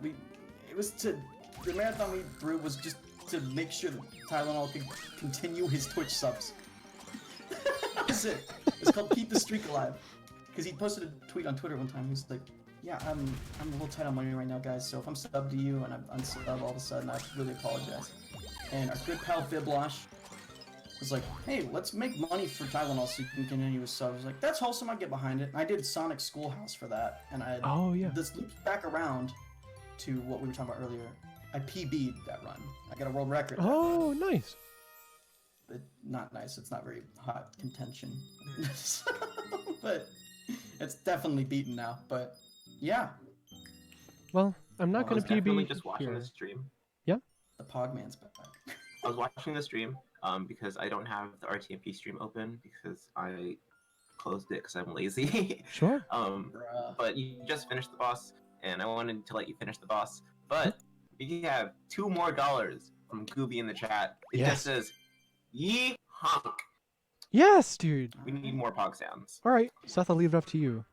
the marathon we threw was just to make sure that Tylenol could continue his Twitch subs. That's it. It's called Keep the Streak Alive. Because he posted a tweet on Twitter one time. He was like, yeah, I'm a little tight on money right now, guys, so if I'm subbed to you and I'm unsub all of a sudden, I really apologize. And our good pal Fiblosh was like, hey, let's make money for Tylenol so you can continue his subs. I was like, that's wholesome, I get behind it. And I did Sonic Schoolhouse for that, and Oh yeah. this loops back around to what we were talking about earlier. I PB'd that run. I got a world record. Oh, nice. But not nice. It's not very hot contention. But it's definitely beaten now. But yeah, Well, I'm not I gonna was definitely PB just watching here. the stream. the Pogman's back. I was watching the stream because I don't have the RTMP stream open because I closed it because I'm lazy. Sure. Bruh. But you just finished the boss, and I wanted to let you finish the boss. But we have $2 more from Gooby in the chat. It Yes. just says, "Yee honk." Yes, dude. We need more Pog sounds. All right, Seth, I'll leave it up to you.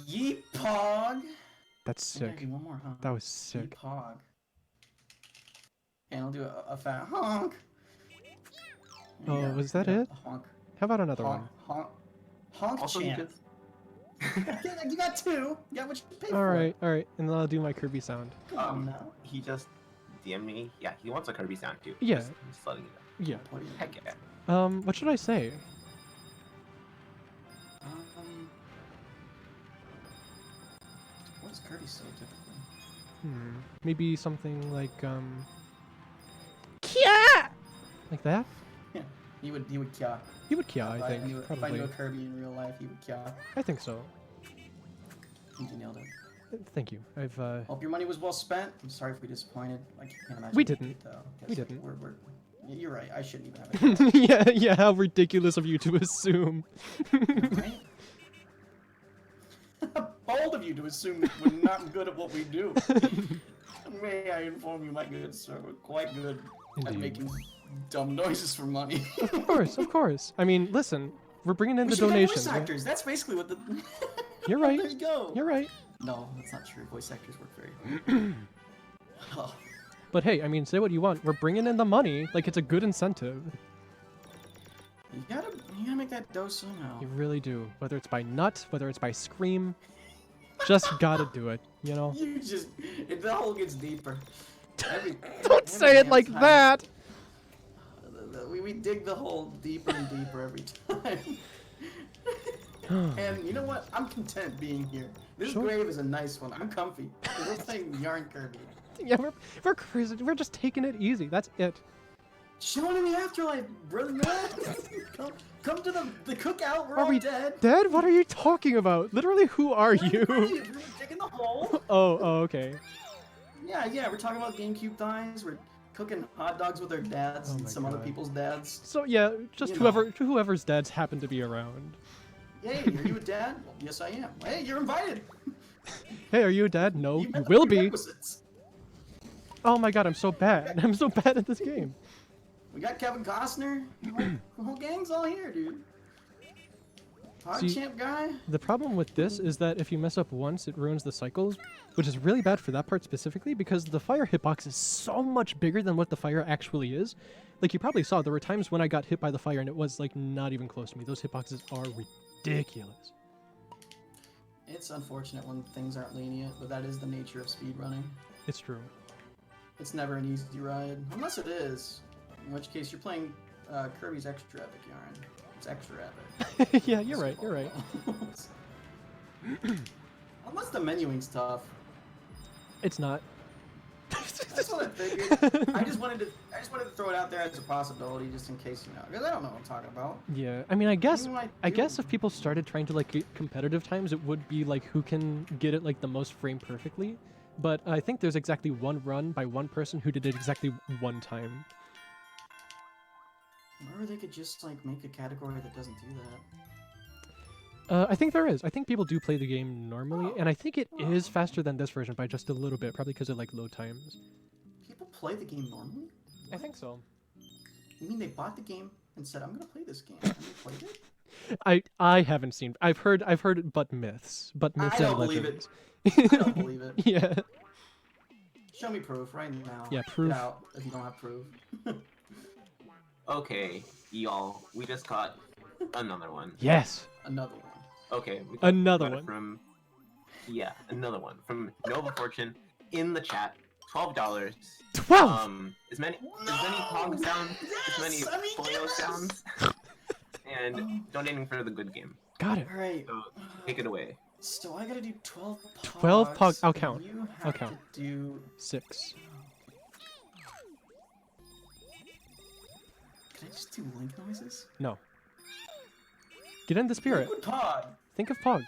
Yeet Pog. That's I gotta sick. do one more, huh? That was Yeet sick. Pog. And I'll do a fat honk. There you Oh, go. was that Yeah, it? a honk. How about another Honk. one? Honk. Honk Also, you chant. just You got two. You got what you paid All for. right, and then I'll do my Kirby sound. Come on now. he just DM'd me. Yeah, he wants a Kirby sound too. Yeah. Just letting you know. Yeah. What do you- Heck yeah. What should I say? What does Kirby say typically? Maybe something like Kia! Like that? He would kya. He would Kia, I If I think. knew Probably. a Kirby in real life, he would kya. I think so. You nailed it. Thank you. I've Hope your money was well spent. I'm sorry if we disappointed. I can't imagine. We you didn't. did, though. We 'cause didn't. You're right. I shouldn't even have it. yeah, how ridiculous of you to assume. Right? Bold of you to assume that we're not good at what we do. May I inform you, my good sir, we're quite good at Indeed. making dumb noises for money. Of course. I mean, listen, we're bringing in We the should get donations. voice right? actors. That's basically what the. You're right. There you go. You're right. No, that's not true. Voice actors work very hard. Oh, But hey, I mean, say what you want. We're bringing in the money. Like, it's a good incentive. You gotta make that dough somehow. You really do. Whether it's by nut, whether it's by scream, just gotta do it. You know. The hole gets deeper. Don't say it like that. We dig the hole deeper and deeper every time. And you know what? I'm content being here. This grave is a nice one. I'm comfy. We're playing Yarn Kirby. Yeah, we're crazy. We're just taking it easy. That's it. Chilling in the afterlife, brother man. come to the cookout. We're all dead. Dead? What are you talking about? Literally, who are you? We're digging the hole. Oh, okay. Yeah. We're talking about GameCube thighs. We're cooking hot dogs with our dads and some other people's dads. So yeah, just whoever's dads happen to be around. Hey, are you a dad? Well, yes, I am. Hey, you're invited. Hey, are you a dad? No, you will be. Oh my god, I'm so bad. I'm so bad at this game. We got Kevin Costner. The whole gang's all here, dude. Champ guy. The problem with this is that if you mess up once, it ruins the cycles, which is really bad for that part specifically because the fire hitbox is so much bigger than what the fire actually is. Like you probably saw, there were times when I got hit by the fire and it was like not even close to me. Those hitboxes are ridiculous. It's unfortunate when things aren't lenient, but that is the nature of speedrunning. It's true. It's never an easy ride, unless it is. In which case, you're playing Kirby's Extra Epic Yarn. It's extra epic. Yeah, you're right. You're right. Unless the menuing's tough. It's not. That's what I figured. I just wanted to throw it out there as a possibility, just in case, because I don't know what I'm talking about. Yeah, I mean, I guess if people started trying to like get competitive times, it would be like who can get it like the most frame perfectly. But I think there's exactly one run by one person who did it exactly one time. Or they could just like make a category that doesn't do that. I think there is. I think people do play the game normally, and I think it is faster than this version by just a little bit, probably because of like load times. People play the game normally? I think so. You mean they bought the game and said, "I'm gonna play this game," and they played it? I haven't seen. I've heard but myths, I don't believe legends. it. I don't believe it. Yeah. Show me proof right now. Yeah, proof. Get out if you don't have proof. Okay, y'all, we just caught another one. Yes. Another one. Okay. Another one. Another one from Nova Fortune in the chat. $12. 12. As many Pong sounds, as many Polio sounds, and donating for the good game. Got it. All right. So take it away. So I gotta do 12 pogs. 12 pogs. I'll count. You have to do 6. Can I just do link noises? No. Get in the spirit. Liquid Pog. Think of Pog.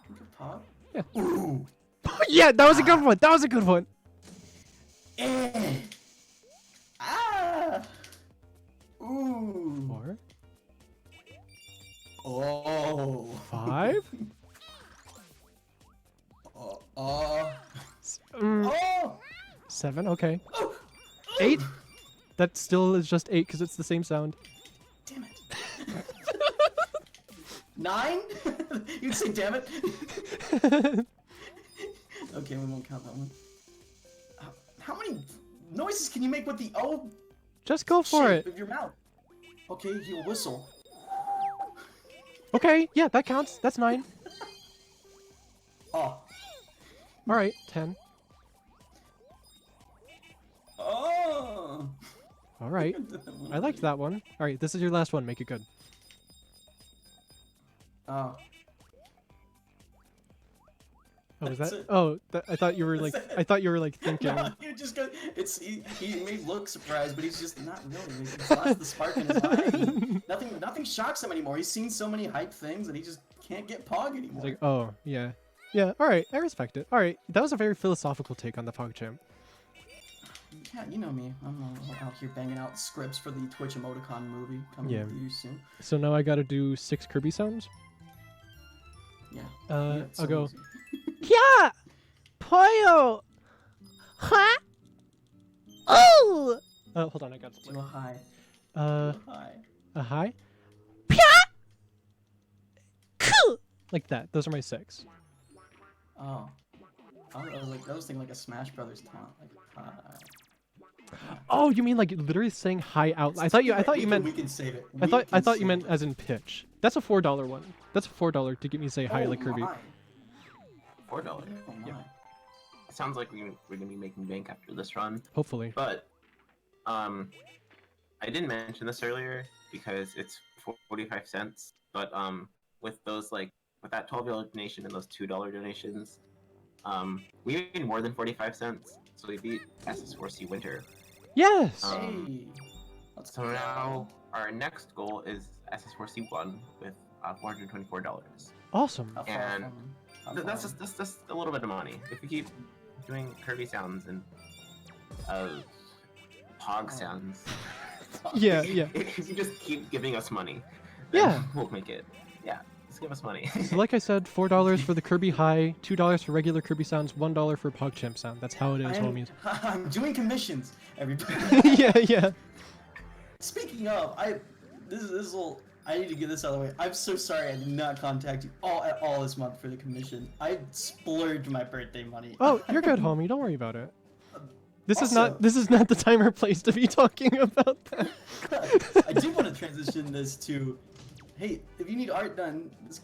Liquid Pog? Yeah. Ooh. Yeah, that was a good one. That was a good one. Ah. Ooh. 4. Oh. 5. Oh. 7. Okay. 8. That still is just 8 because it's the same sound. Damn it. 9? You'd say damn it. Okay, we won't count that one. How many noises can you make with the O? Just go for it. Of your mouth. Okay, you whistle. Okay, yeah, that counts. That's 9. Oh. All right, 10. Oh. All right. I liked that one. All right, this is your last one. Make it good. Oh. Oh, was That's that? it. Oh, I thought you were like. I thought you were like thinking. No, you just go. He may look surprised, but he's just not really. He's lost the spark in his eye. Nothing shocks him anymore. He's seen so many hype things that he just can't get Pog anymore. He's like, oh yeah, yeah. All right, I respect it. All right, that was a very philosophical take on the PogChamp. Yeah, you know me. I'm out here banging out scripts for the Twitch emoticon movie coming to you soon. So now I got to do 6 Kirby sounds. Yeah. I'll go. Easy. Yeah, Poyo. Ha. Oh. Hold on, I got Do a high. Hi. A high. Like that. Those are my 6. Oh. I was thinking like a Smash Brothers taunt. Like, Oh, you mean like literally saying hi out? I thought you meant. We can save it. I thought you save meant it. as in pitch. That's a $4 one. That's a $4 to get me to say hi Oh like Kirby. my. $4. Oh my. It sounds like we're gonna be making bank after this run. Hopefully. But I didn't mention this earlier because it's 45 cents. But with those with that $12 donation and those $2 donations, we made more than 45 cents. So we beat SS4C Winter. Yes. Hey. Let's So go. now our next goal is SS4C1 with $424. Awesome. How far and from- that's just a little bit of money. If we keep doing Kirby sounds and Pog sounds, Yeah. if you just keep giving us money, Yeah. then we'll make it. Yeah, just give us money. So like I said, $4 for the Kirby High, $2 for regular Kirby sounds, $1 for PogChamp sound. That's how it is, homies. I'm doing commissions, everybody. yeah. Speaking of, I need to get this out of the way. I'm so sorry I did not contact you at all this month for the commission. I splurged my birthday money. Oh, you're good, homie. Don't worry about it. This is Also- not the time or place to be talking about that. I do want to transition this to, hey, if you need art done, this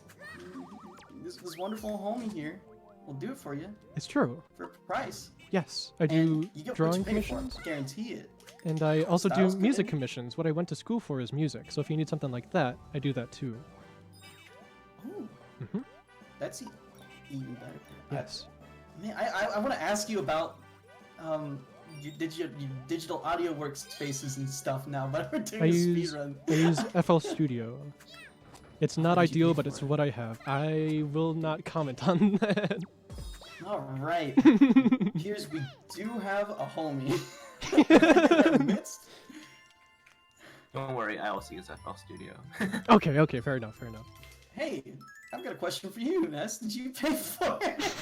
wonderful homie here will do it for you It's true. for a price. Yes, I do And you get what drawing you pay for. commissions, Guarantee it. and I also do Styles music good. commissions. What I went to school for is music, so if you need something like that, I do that too. Ooh, Mhm. that's even better. Yes. Man, I want to ask you about your digital audio workspaces and stuff now, but we're doing I a use speedrun. I use FL Studio. It's not What did you ideal, pay but for it's it? what I have. I will not comment on that. All right, here's we do have a homie in our midst. Don't worry, I also use FL Studio. Okay, fair enough. Hey, I've got a question for you, Ness. Did you pay for it?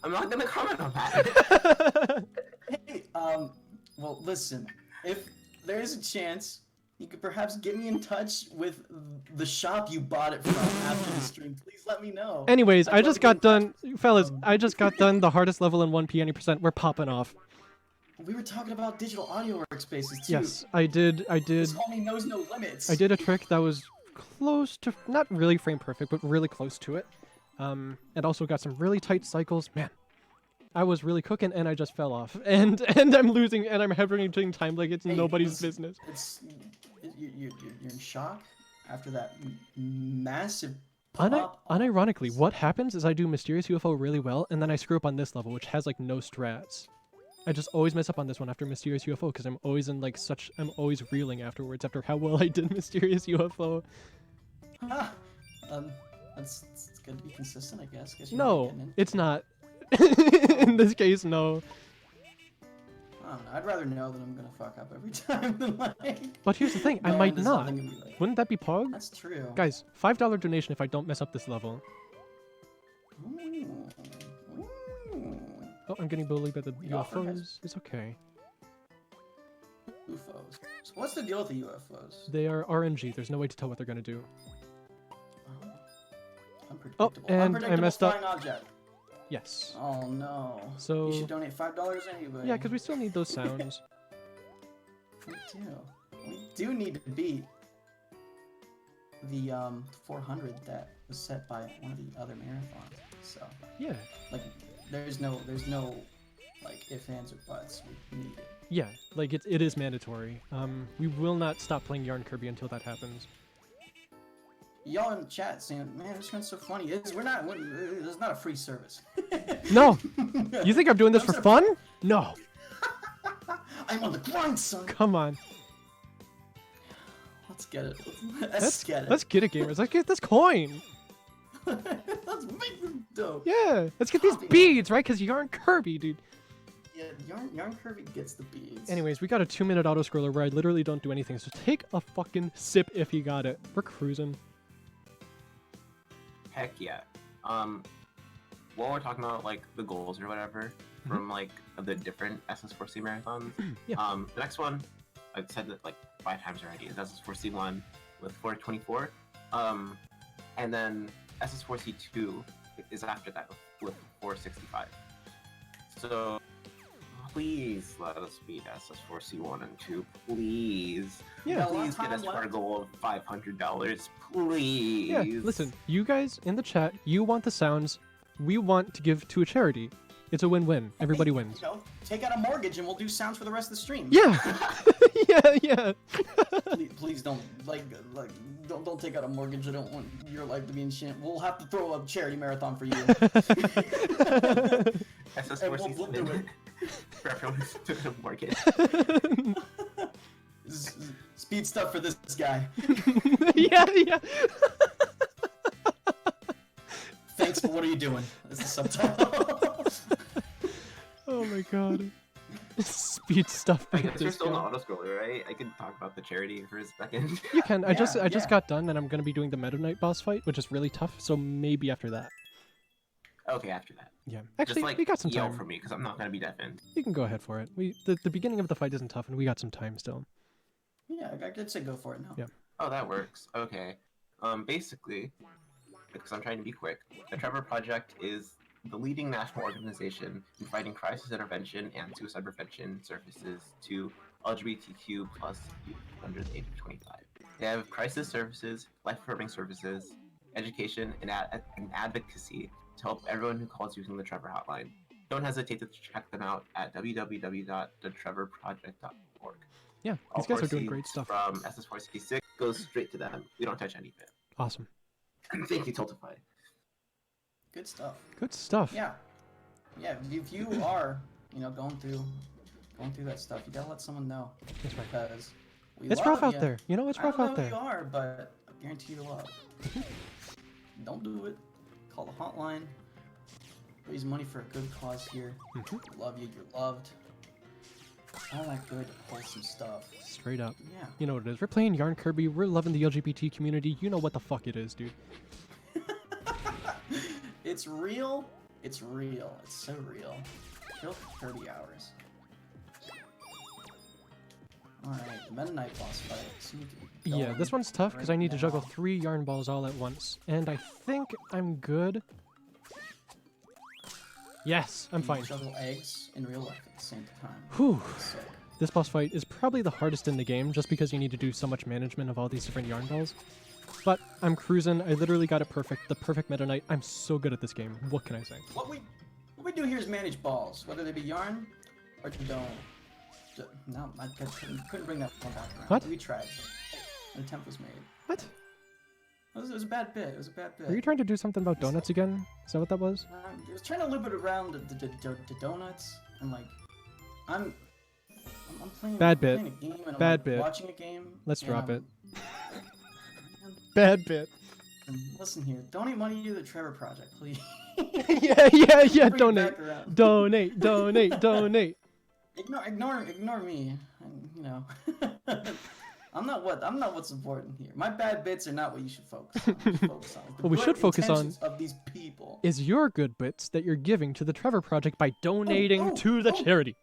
I'm not gonna comment on that. Hey, well, listen, if there is a chance, you could perhaps get me in touch with the shop you bought it from after the stream. Please let me know. Anyways, I'd I love just to got get in done, touch. fellas. I just got done the hardest level in 1P any percent. We're popping off. We were talking about digital audio workspaces too. Yes, I did. This homie knows no limits. I did a trick that was close to, not really frame perfect, but really close to it. And also got some really tight cycles. Man, I was really cooking, and I just fell off. And I'm losing, and I'm hemorrhaging time like it's Hey, nobody's listen, business. You're in shock after that massive pop. Unironically, what happens is I do Mysterious UFO really well, and then I screw up on this level, which has like no strats. I just always mess up on this one after Mysterious UFO because I'm always in like I'm always reeling afterwards after how well I did Mysterious UFO. Ah, it's good to be consistent, I guess. Guess you're No, getting in. it's not. In this case, no. I don't know. I'd rather know that I'm gonna fuck up every time than like. But here's the thing, I knowing might there's not. nothing gonna be like- Wouldn't that be Pog? That's true. Guys, $5 donation if I don't mess up this level. Ooh. Ooh. Oh, I'm getting bullied by the The offer has- UFOs. It's okay. UFOs. So what's the deal with the UFOs? They are RNG. There's no way to tell what they're gonna do. Oh. Unpredictable. and I Unpredictable messed up. flying object. Yes. Oh no. So- you should donate $5 anyway. Yeah, because we still need those sounds. We do. We do need to beat the 400 that was set by one of the other marathons. So Yeah. like, there's no like ifs, ands, or buts. We need it. Yeah, like it is mandatory. We will not stop playing Yarn Kirby until that happens. Y'all in the chat saying, "Man, this one's so funny." It's not a free service. No! You think I'm doing this for fun? No. I'm on the grind, son. Come on. Let's get it. Let's get it. Let's get it, gamers. Let's get this coin. Let's make this dope. Yeah. Let's get these beads, right? Because Yarn Kirby, dude. Yeah, Yarn Kirby gets the beads. Anyways, we got a 2-minute auto-scroller where I literally don't do anything. So take a fucking sip if you got it. We're cruising. Heck yeah. While we're talking about like the goals or whatever from like the different SS4C marathons, Yeah. the next one I've said that like 5 times already is SS4C1 with 424, and then SS4C2 is after that with 465. So please let us beat SS4C1 and 2, please. Yeah. Please get us to our goal of $500, please. Yeah, listen, you guys in the chat, you want the sounds, we want to give to a charity. It's a win-win. Everybody wins. You know, take out a mortgage and we'll do sounds for the rest of the stream. Yeah. yeah. Please don't don't take out a mortgage. I don't want your life to be in shit. We'll have to throw a charity marathon for you. SS4C we'll do it. For everyone who took a mortgage. Speed stuff for this guy. yeah. Thanks, but what are you doing? That's the subtitle. Oh my god. Speed stuff. I guess you're still an auto-scroller, right? I can talk about the charity for a second. You can. I just Yeah. got done and I'm gonna be doing the Meta Knight boss fight, which is really tough, so maybe after that. Okay, after that. Yeah. Actually, Just, like, we got some yell time. for me, because I'm not going to be deafened. You can go ahead for it. The beginning of the fight isn't tough and we got some time still. Yeah, I could say go for it now. Yeah. Oh, that works. Okay. Basically, because I'm trying to be quick, the Trevor Project is the leading national organization in providing crisis intervention and suicide prevention services to LGBTQ plus youth under the age of 25. They have crisis services, life-affirming services, education, and advocacy to help everyone who calls using the Trevor Hotline. Don't hesitate to check them out at www.thetrevorproject.org. Yeah, these guys are doing great stuff. From SS4C6 goes straight to them. We don't touch anything. Awesome. Thank you, Tiltify. Good stuff. Good stuff. Yeah. If you are, going through that stuff, you gotta let someone know. That's right. Because It's rough out there. You know, it's rough I out don't know there. who you are, but I guarantee you love. Don't do it. Call the hotline. Raise money for a good cause here. We love you. You're loved. All that good, wholesome stuff. Straight up. Yeah. You know what it is. We're playing Yarn Kirby. We're loving the LGBT community. You know what the fuck it is, dude. It's real. It's real. It's so real. Real Kirby hours. Alright, the Meta Knight boss fight seems to be Yeah, going this one's tough because I right need to juggle now. 3 yarn balls all at once. And I think I'm good. Yes, I'm You fine. Juggle eggs in real life at the same time. Whew. Sick. This boss fight is probably the hardest in the game just because you need to do so much management of all these different yarn balls. But I'm cruising. I literally got it perfect. The perfect Meta Knight. I'm so good at this game. What can I say? What we do here is manage balls, whether they be yarn or don't. No, I couldn't bring that one back around. What? We tried. An attempt was made. What? It was a bad bit. It was a bad bit. Are you trying to do something about donuts again? Is that what that was? I was trying to loop it around the donuts, and like, I'm playing. Bad I'm bit. Playing a game and I'm Bad like, bit. watching a game. Let's and drop it. and Bad bit. listen here, donate money to the Trevor Project, please. yeah. Bring it Donate. back around. Donate. Ignore me. I'm not what's important here. My bad bits are not what you should focus on. You should focus on the What we good should focus on intentions of these people. Is your good bits that you're giving to the Trevor Project by donating to the charity.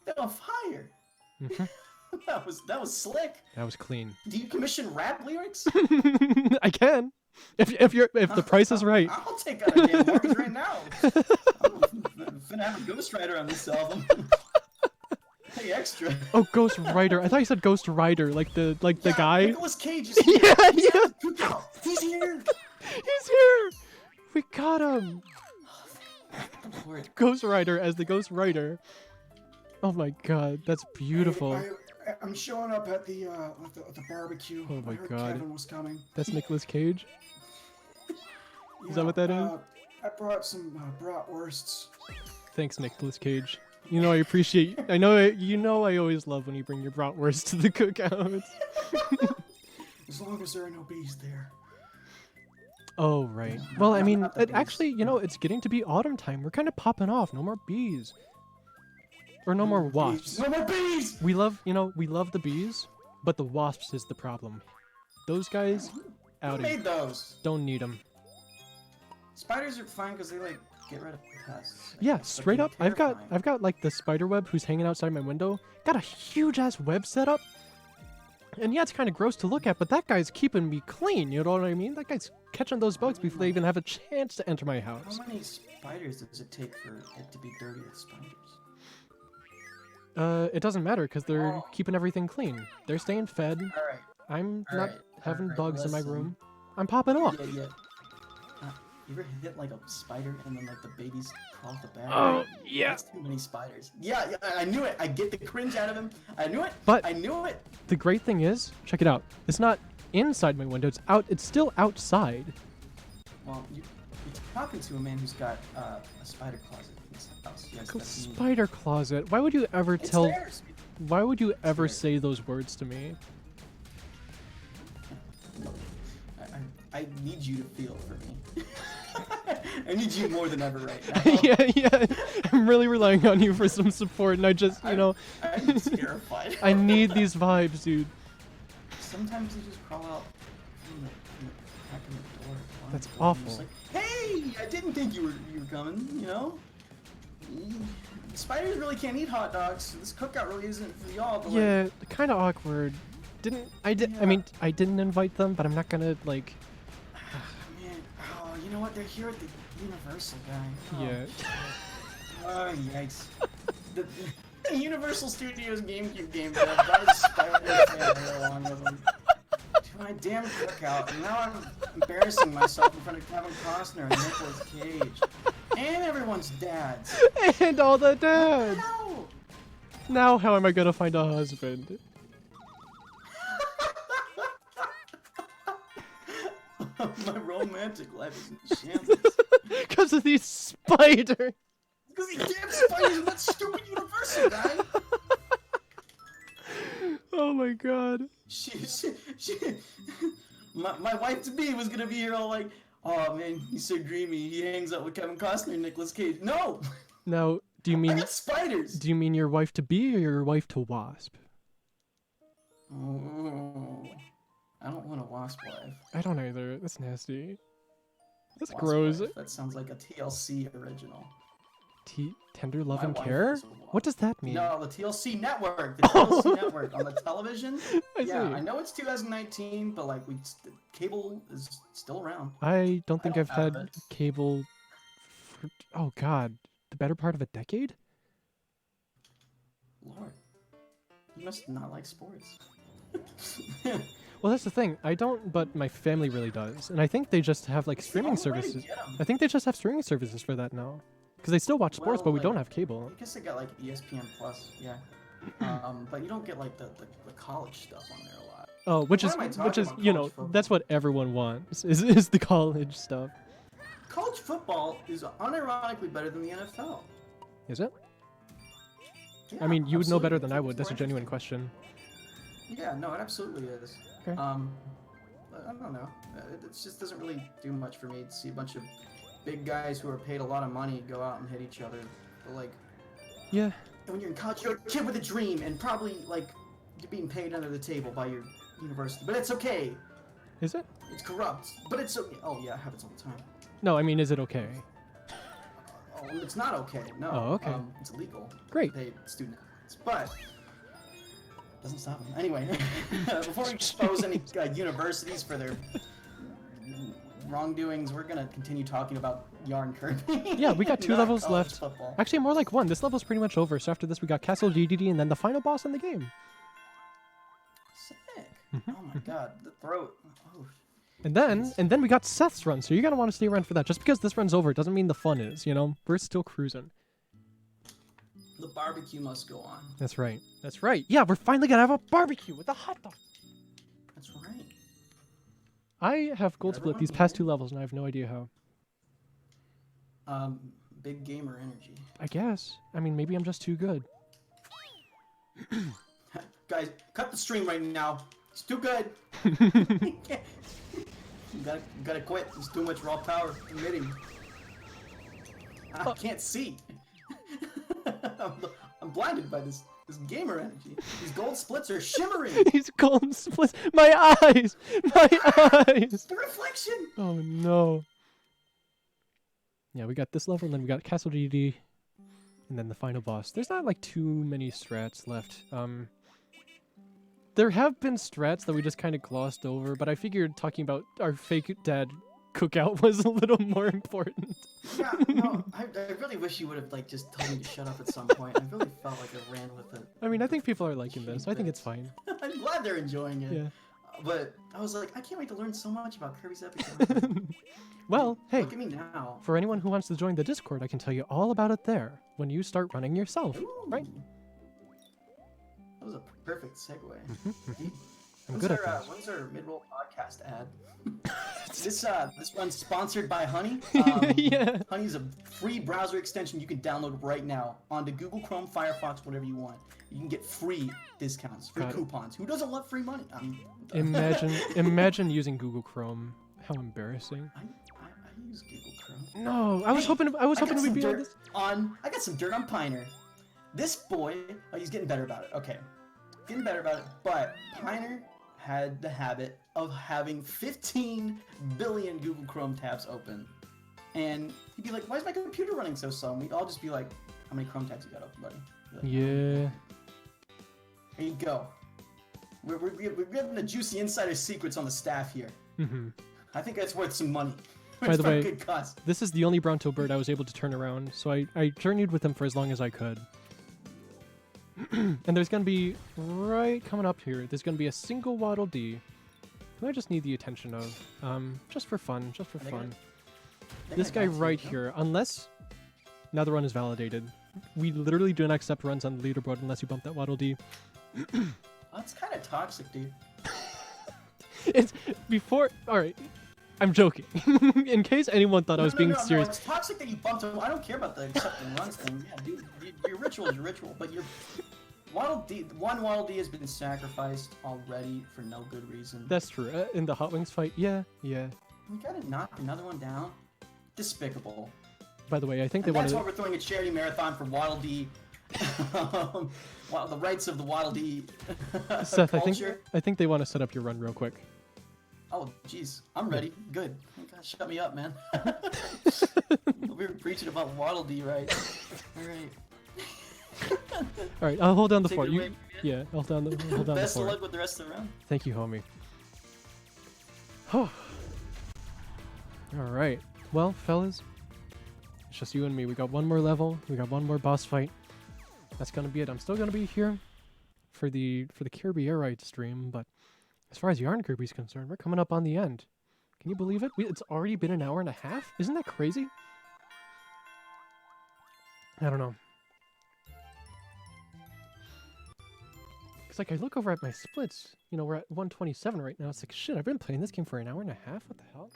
They're on fire. that was slick. That was clean. Do you commission rap lyrics? I can. If the price is right. I'll take out a damn mortgage right now. I'm finna have a ghostwriter on this album. Pay extra. Oh, Ghost Rider. I thought you said Ghost Rider, like the guy. Nicolas Cage is here. Yeah. He's here. He's here. We got him. Lord. Ghost Rider as the Ghost Rider. Oh my god, that's beautiful. I'm showing up at the barbecue. Oh my I heard God. Kevin was coming. That's Nicolas Cage. Is that what that is? I brought some bratwursts. Thanks, Nicolas Cage. You know I appreciate. I know I always love when you bring your bratwurst to the cookouts. As long as there are no bees there. Oh right. Well, I mean, not the bees. actually, it's getting to be autumn time. We're kind of popping off. No more bees. Or no more wasps. No more bees! We love the bees, but the wasps is the problem. Those guys, Who outie. made those? Don't need them. Spiders are fine because they like get rid of pests. I Yeah, guess, but straight they're up. I've terrifying. got like the spider web who's hanging outside my window. Got a huge ass web set up. And yeah, it's kind of gross to look at, but that guy's keeping me clean. You know what I mean? That guy's catching those bugs before they even have a chance to enter my house. How many spiders does it take for it to be dirty with spiders? It doesn't matter because they're Oh. keeping everything clean. They're staying fed. All right. I'm All not right, having all right, bugs in my listen. room. I'm popping off. Yeah, yeah. You ever hit like a spider and then like the babies crawl off the bag? Oh, yeah. That's too many spiders. Yeah, I knew it. I get the cringe out of him. I knew it. But- I knew it. The great thing is, check it out. It's not inside my window. It's out. It's still outside. Well, you're talking to a man who's got a spider closet in his house. Yes, Go that's me. spider closet. Why would you ever It's tell? theirs. Why would you ever theirs. say those words to me? I need you to feel for me. I need you more than ever right now. yeah. I'm really relying on you for some support, and I just, I'm terrified. I need these vibes, dude. Sometimes they just crawl out from the crack in the door. That's I'm awful. just like, hey, I didn't think you were coming. You know, spiders really can't eat hot dogs. So this cookout really isn't for y'all. But Yeah, kind of awkward. I Yeah. mean, I didn't invite them, but I'm not gonna like. Man, oh, you know what? They're here at the Universal guy. Oh, Yeah. Oh, yikes. The Universal Studios GameCube game that I brought a spider along with them to my damn cookout, and now I'm embarrassing myself in front of Kevin Costner and Nicolas Cage. And everyone's dads. And all the dads. No! Now, how am I gonna find a husband? My romantic life is in shambles. Because of these spiders. Because these damn spiders in that stupid Universal guy. Oh my god. My wife to be was gonna be here all like, oh man, he's so dreamy. He hangs out with Kevin Costner and Nicolas Cage. No, Now, do you I mean got spiders. do you mean your wife to be or your wife to wasp? Oh, I don't want a wasp wife. I don't either. That's nasty. That's Wasp gross. wife. That sounds like a TLC original. Tender love My and wife care? is a wasp. What does that mean? No, the TLC network. The TLC network on the television. I Yeah, see. I know it's 2019, but like cable is still around. I don't think don't I've had have it. cable for, oh god, the better part of a decade? Lord, you must not like sports. Well, that's the thing. I don't, but my family really does. And I think they just have like streaming It's the only way to services. get 'em. I think they just have streaming services for that now. Because they still watch sports, Well, but we like- don't have cable. I guess they got like ESPN Plus, yeah. But you don't get like the college stuff on there a lot. Oh, which Why is am I which talking is about you know college football? that's what everyone wants is the college stuff. College football is unironically better than the NFL. Is it? Yeah, I mean, you would know better absolutely. than I would. It's That's a more genuine interesting. question. Yeah, no, it absolutely is. Okay. I don't know. It just doesn't really do much for me to see a bunch of big guys who are paid a lot of money go out and hit each other. But like, Yeah. when you're in college, you're a kid with a dream, and probably like you're being paid under the table by your university. But it's okay. Is it? It's corrupt. But it's okay. Oh yeah, it happens all the time. No, I mean, is it okay? Oh, it's not okay. No. Oh, okay. It's illegal. Great. To pay student athletes, but doesn't stop them. Anyway, before we expose any universities for their wrongdoings, we're gonna continue talking about Yarn Kirby. Yeah, we got 2 not levels college left. Football. Actually, more like 1. This level's pretty much over. So after this, we got Castle DDD and then the final boss in the game. Sick. Mm-hmm. Oh my god, the throat. Oh, And then we got Seth's run. So you're gonna want to stay around for that. Just because this run's over doesn't mean the fun is. You know, we're still cruising. the barbecue must go on. That's right. That's right. Yeah, we're finally gonna have a barbecue with a hot dog. That's right. I have gold split these past 2 levels, and I have no idea how. Big gamer energy. I guess. I mean, maybe I'm just too good. Guys, cut the stream right now. It's too good. You gotta quit. There's too much raw power emitting. I can't see. I'm blinded by this gamer energy. These gold splits are shimmering. These gold splits. My eyes. My eyes. The reflection. Oh no. Yeah, we got this level, and then we got Castle DD, and then the final boss. There's not like too many strats left. There have been strats that we just kind of glossed over, but I figured talking about our fake dad cookout was a little more important. Yeah, no, I really wish you would have like just told me to shut up at some point. I really felt like I ran with it. I mean, I think people are liking this. I think it's fine. I'm glad they're enjoying it. Yeah. But I was like, I can't wait to learn so much about Kirby's Epic Yarn. Well, hey, Look at me now. for anyone who wants to join the Discord, I can tell you all about it there when you start running yourself, Ooh. right? That was a perfect segue. I'm good at this. When's our mid-roll podcast ad? This one's sponsored by Honey. Yeah. Honey's a free browser extension you can download right now onto Google Chrome, Firefox, whatever you want. You can get free discounts, free Got it. coupons. Who doesn't love free money? Imagine using Google Chrome. How embarrassing. I use Google Chrome. No, I was hoping we'd be on this. I got some dirt on Piner. This boy, he's getting better about it. Okay, getting better about it. But Piner had the habit of having 15 billion Google Chrome tabs open, and he'd be like, "Why is my computer running so slow?" And we'd all just be like, "How many Chrome tabs you got open, buddy?" Like, Yeah. There you go. We're giving the juicy insider secrets on the staff here. Mm-hmm. I think that's worth some money. By the way, good cause. This is the only Bronto bird I was able to turn around, so I journeyed with him for as long as I could. And there's going to be, right coming up here, there's going to be a single Waddle Dee who I just need the attention of. Just for fun, This guy right here, unless... Now the run is validated. We literally do not accept runs on the leaderboard unless you bump that Waddle Dee. That's kind of toxic, dude. It's before... Alright, I'm joking. In case anyone thought I was being serious. No, it's toxic that you bumped him. I don't care about the accepting runs thing. Yeah, dude, your ritual is your ritual, but your one Waddle Dee has been sacrificed already for no good reason. That's true. In the Hot Wings fight, yeah. You gotta knock another one down. Despicable. By the way, I think they That's wanted... why we're throwing a charity marathon for Waddle Dee. The rights of the Waddle Dee Seth, culture. I think they want to set up your run real quick. Oh, jeez. I'm ready. Good. Oh, God, shut me up, man. We were preaching about Waddle Dee, right? All right, I'll hold down the Take fort. it away, Yeah, I'll hold down the Best of fort. luck with the rest of the round. Thank you, homie. All right. Well, fellas, it's just you and me. We got one more level. We got one more boss fight. That's gonna be it. I'm still gonna be here for the Kirby Air Ride stream, but as far as Yarn Kirby's concerned, we're coming up on the end. Can you believe it? It's already been an hour and a half? Isn't that crazy? I don't know. It's like I look over at my splits. You know, we're at 127 right now. It's like, shit, I've been playing this game for an hour and a half? What the hell?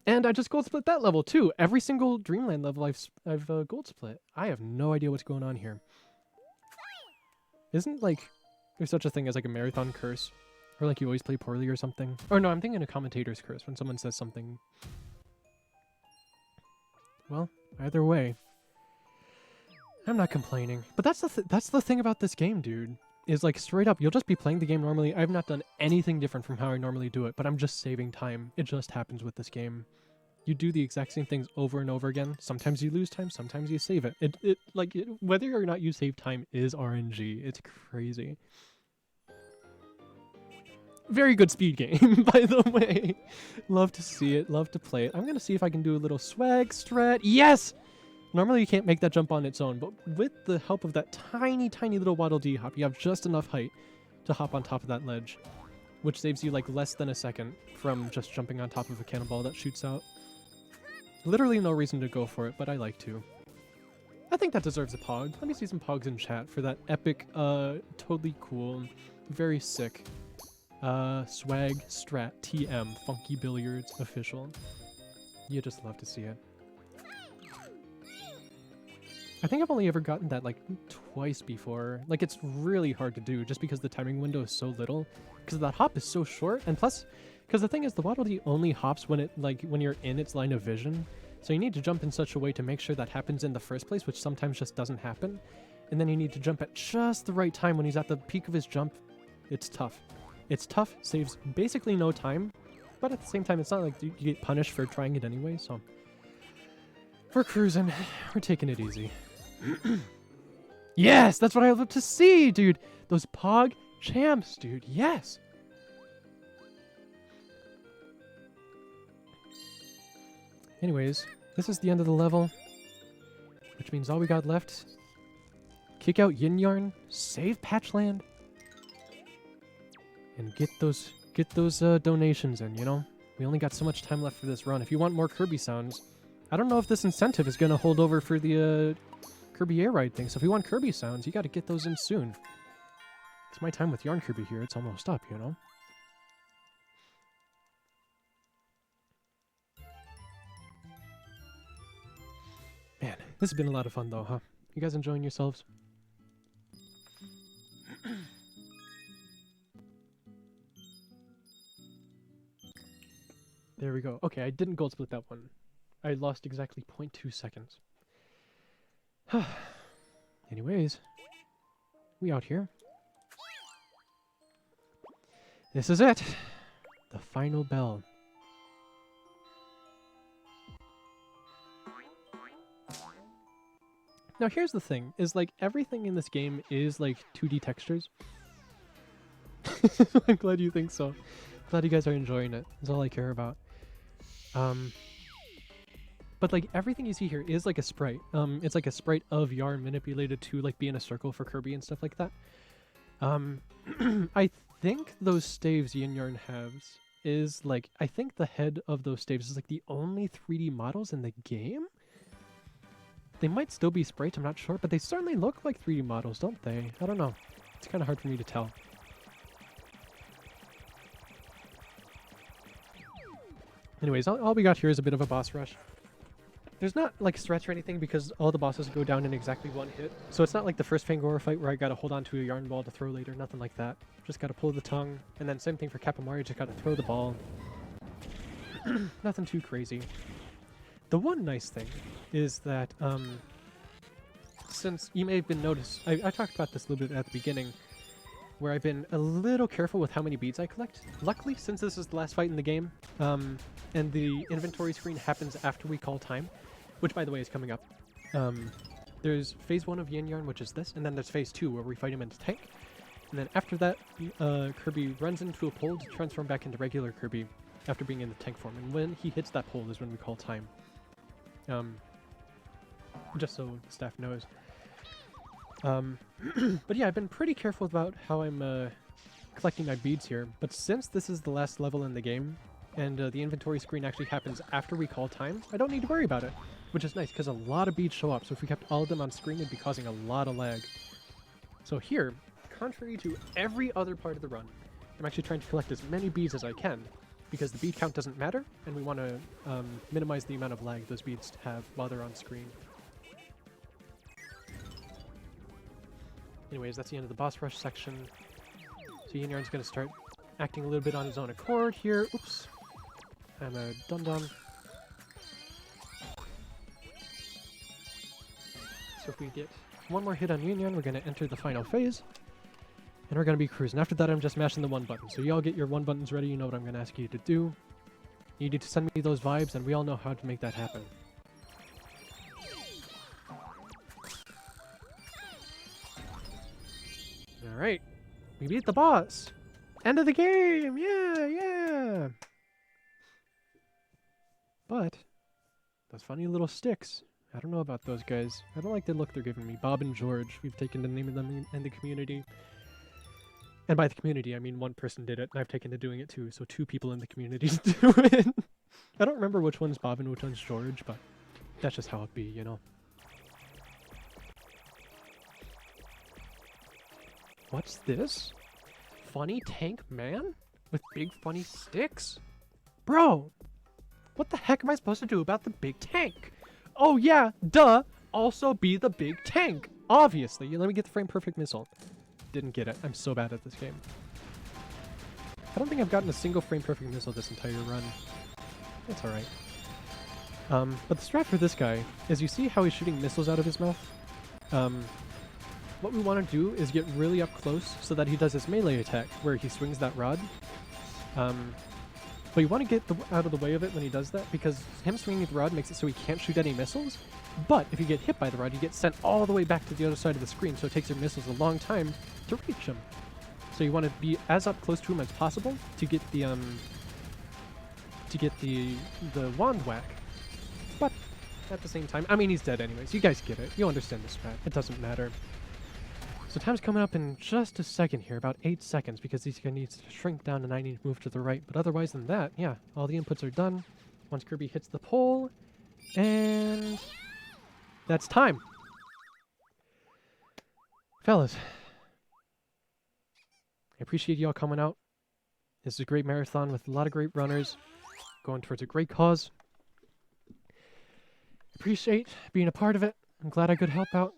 And I just gold split that level too. Every single Dreamland level I've gold split. I have no idea what's going on here. Isn't like there's such a thing as like a marathon curse, or like you always play poorly or something? Or no, I'm thinking a commentator's curse when someone says something. Well, either way, I'm not complaining. But that's the thing about this game, dude. Is like straight up, you'll just be playing the game normally. I've not done anything different from how I normally do it, but I'm just saving time. It just happens with this game. You do the exact same things over and over again. Sometimes you lose time, sometimes you save it. Whether or not you save time is RNG. It's crazy. Very good speed game, by the way. Love to see it, love to play it. I'm gonna see if I can do a little swag strat. Yes! Normally you can't make that jump on its own, but with the help of that tiny, tiny little Waddle Dee hop, you have just enough height to hop on top of that ledge, which saves you like less than a second from just jumping on top of a cannonball that shoots out. Literally no reason to go for it, but I like to. I think that deserves a pog. Let me see some pogs in chat for that epic, totally cool, very sick, swag strat TM, Funky Billiards official. You just love to see it. I think I've only ever gotten that like twice before. Like it's really hard to do just because the timing window is so little. Because that hop is so short, and plus, because the thing is the Waddle Dee only hops when you're in its line of vision. So you need to jump in such a way to make sure that happens in the first place, which sometimes just doesn't happen. And then you need to jump at just the right time when he's at the peak of his jump. It's tough. It's tough, saves basically no time, but at the same time it's not like you get punished for trying it anyway, so we're cruising. We're taking it easy. Yes, that's what I love to see, dude. Those Pog champs, dude. Yes. Anyways, this is the end of the level, which means all we got left, kick out Yin Yarn, save Patchland, and get those donations in, you know? We only got so much time left for this run. If you want more Kirby sounds, I don't know if this incentive is going to hold over for the Kirby Air Ride thing, so if you want Kirby sounds, you got to get those in soon. It's my time with Yarn Kirby here. It's almost up, you know? Man, this has been a lot of fun though, huh? You guys enjoying yourselves? There we go. Okay, I didn't gold split that one. I lost exactly 0.2 seconds. Anyways, we out here. This is it. The final bell. Now here's the thing, is like everything in this game is like 2D textures. I'm glad you think so. Glad you guys are enjoying it. That's all I care about. But like everything you see here is like a sprite. It's like a sprite of Yarn manipulated to like be in a circle for Kirby and stuff like that. I think those staves Yin Yarn has is like, I think the head of those staves is like the only 3D models in the game? They might still be sprites, I'm not sure, but they certainly look like 3D models, don't they? I don't know. It's kind of hard for me to tell. Anyways, all we got here is a bit of a boss rush. There's not like threats or anything because all the bosses go down in exactly one hit. So it's not like the first Fangora fight where I gotta hold on to a yarn ball to throw later, nothing like that. Just gotta pull the tongue, and then same thing for Kapamari, just gotta throw the ball. Nothing too crazy. The one nice thing is that, since you may have been noticed, I talked about this a little bit at the beginning, where I've been a little careful with how many beads I collect. Luckily, since this is the last fight in the game, and the inventory screen happens after we call time, which by the way is coming up. There's phase 1 of Yin Yarn, which is this, and then there's phase 2 where we fight him in the tank. And then after that, Kirby runs into a pole to transform back into regular Kirby after being in the tank form. And when he hits that pole is when we call time. Just so the staff knows. But yeah, I've been pretty careful about how I'm collecting my beads here. But since this is the last level in the game, and the inventory screen actually happens after we call time, I don't need to worry about it. Which is nice, because a lot of beads show up, so if we kept all of them on screen, it'd be causing a lot of lag. So here, contrary to every other part of the run, I'm actually trying to collect as many beads as I can, because the bead count doesn't matter, and we want to minimize the amount of lag those beads have while they're on screen. Anyways, that's the end of the boss rush section. So Yin Yarn's going to start acting a little bit on his own accord here. Oops. I'm a dum-dum. So if we get one more hit on Yin Yarn, we're going to enter the final phase. And we're going to be cruising. After that, I'm just mashing the 1 button. So y'all get your 1 buttons ready. You know what I'm going to ask you to do. You need to send me those vibes, and we all know how to make that happen. Alright. We beat the boss! End of the game! Yeah, yeah! But, those funny little sticks. I don't know about those guys. I don't like the look they're giving me. Bob and George. We've taken the name of them in the community. And by the community, I mean 1 person did it, and I've taken to doing it too, so 2 people in the community do it. I don't remember which one's Bob and which one's George, but that's just how it be, you know. What's this? Funny tank man? With big funny sticks? Bro! What the heck am I supposed to do about the big tank? Oh yeah, duh! Also be the big tank! Obviously! Let me get the frame perfect missile. Didn't get it. I'm so bad at this game. I don't think I've gotten a single frame perfect missile this entire run. That's alright. But the strat for this guy is you see how he's shooting missiles out of his mouth? What we want to do is get really up close so that he does his melee attack where he swings that rod. But you want to get out of the way of it when he does that because him swinging the rod makes it so he can't shoot any missiles. But if you get hit by the rod, you get sent all the way back to the other side of the screen, so it takes your missiles a long time to reach him. So you want to be as up close to him as possible to get the wand whack. at the same time, I mean, he's dead anyways. You guys get it. You understand this, Pat. It doesn't matter. So time's coming up in just a second here, about 8 seconds, because he's going to need to shrink down and I need to move to the right. But otherwise than that, yeah, all the inputs are done. Once Kirby hits the pole, and that's time. Fellas, I appreciate y'all coming out. This is a great marathon with a lot of great runners going towards a great cause. Appreciate being a part of it. I'm glad I could help out.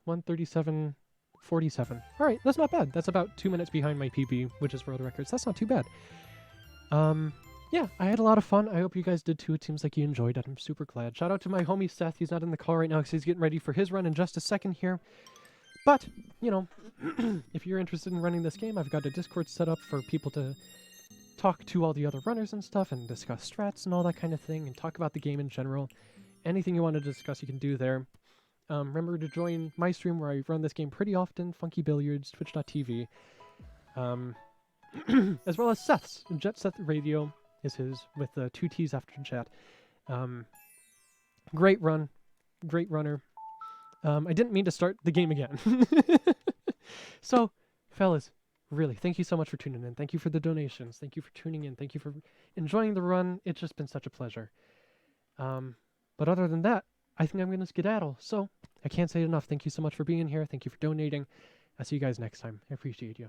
1:37:47. All right, that's not bad. That's about 2 minutes behind my PB, which is world records. That's not too bad. Yeah, I had a lot of fun. I hope you guys did too. It seems like you enjoyed it. I'm super glad. Shout out to my homie Seth. He's not in the call right now because he's getting ready for his run in just a second here. But, you know, if you're interested in running this game, I've got a Discord set up for people to talk to all the other runners and stuff and discuss strats and all that kind of thing and talk about the game in general. Anything you want to discuss, you can do there. Remember to join my stream where I run this game pretty often, Funky Billiards, twitch.tv. As well as Seth's. Jet Seth Radio is his, with 2 T's after chat. Great run. Great runner. I didn't mean to start the game again. So, fellas, really, thank you so much for tuning in. Thank you for the donations. Thank you for tuning in. Thank you for enjoying the run. It's just been such a pleasure. But other than that, I think I'm going to skedaddle. So, I can't say it enough. Thank you so much for being here. Thank you for donating. I'll see you guys next time. I appreciate you.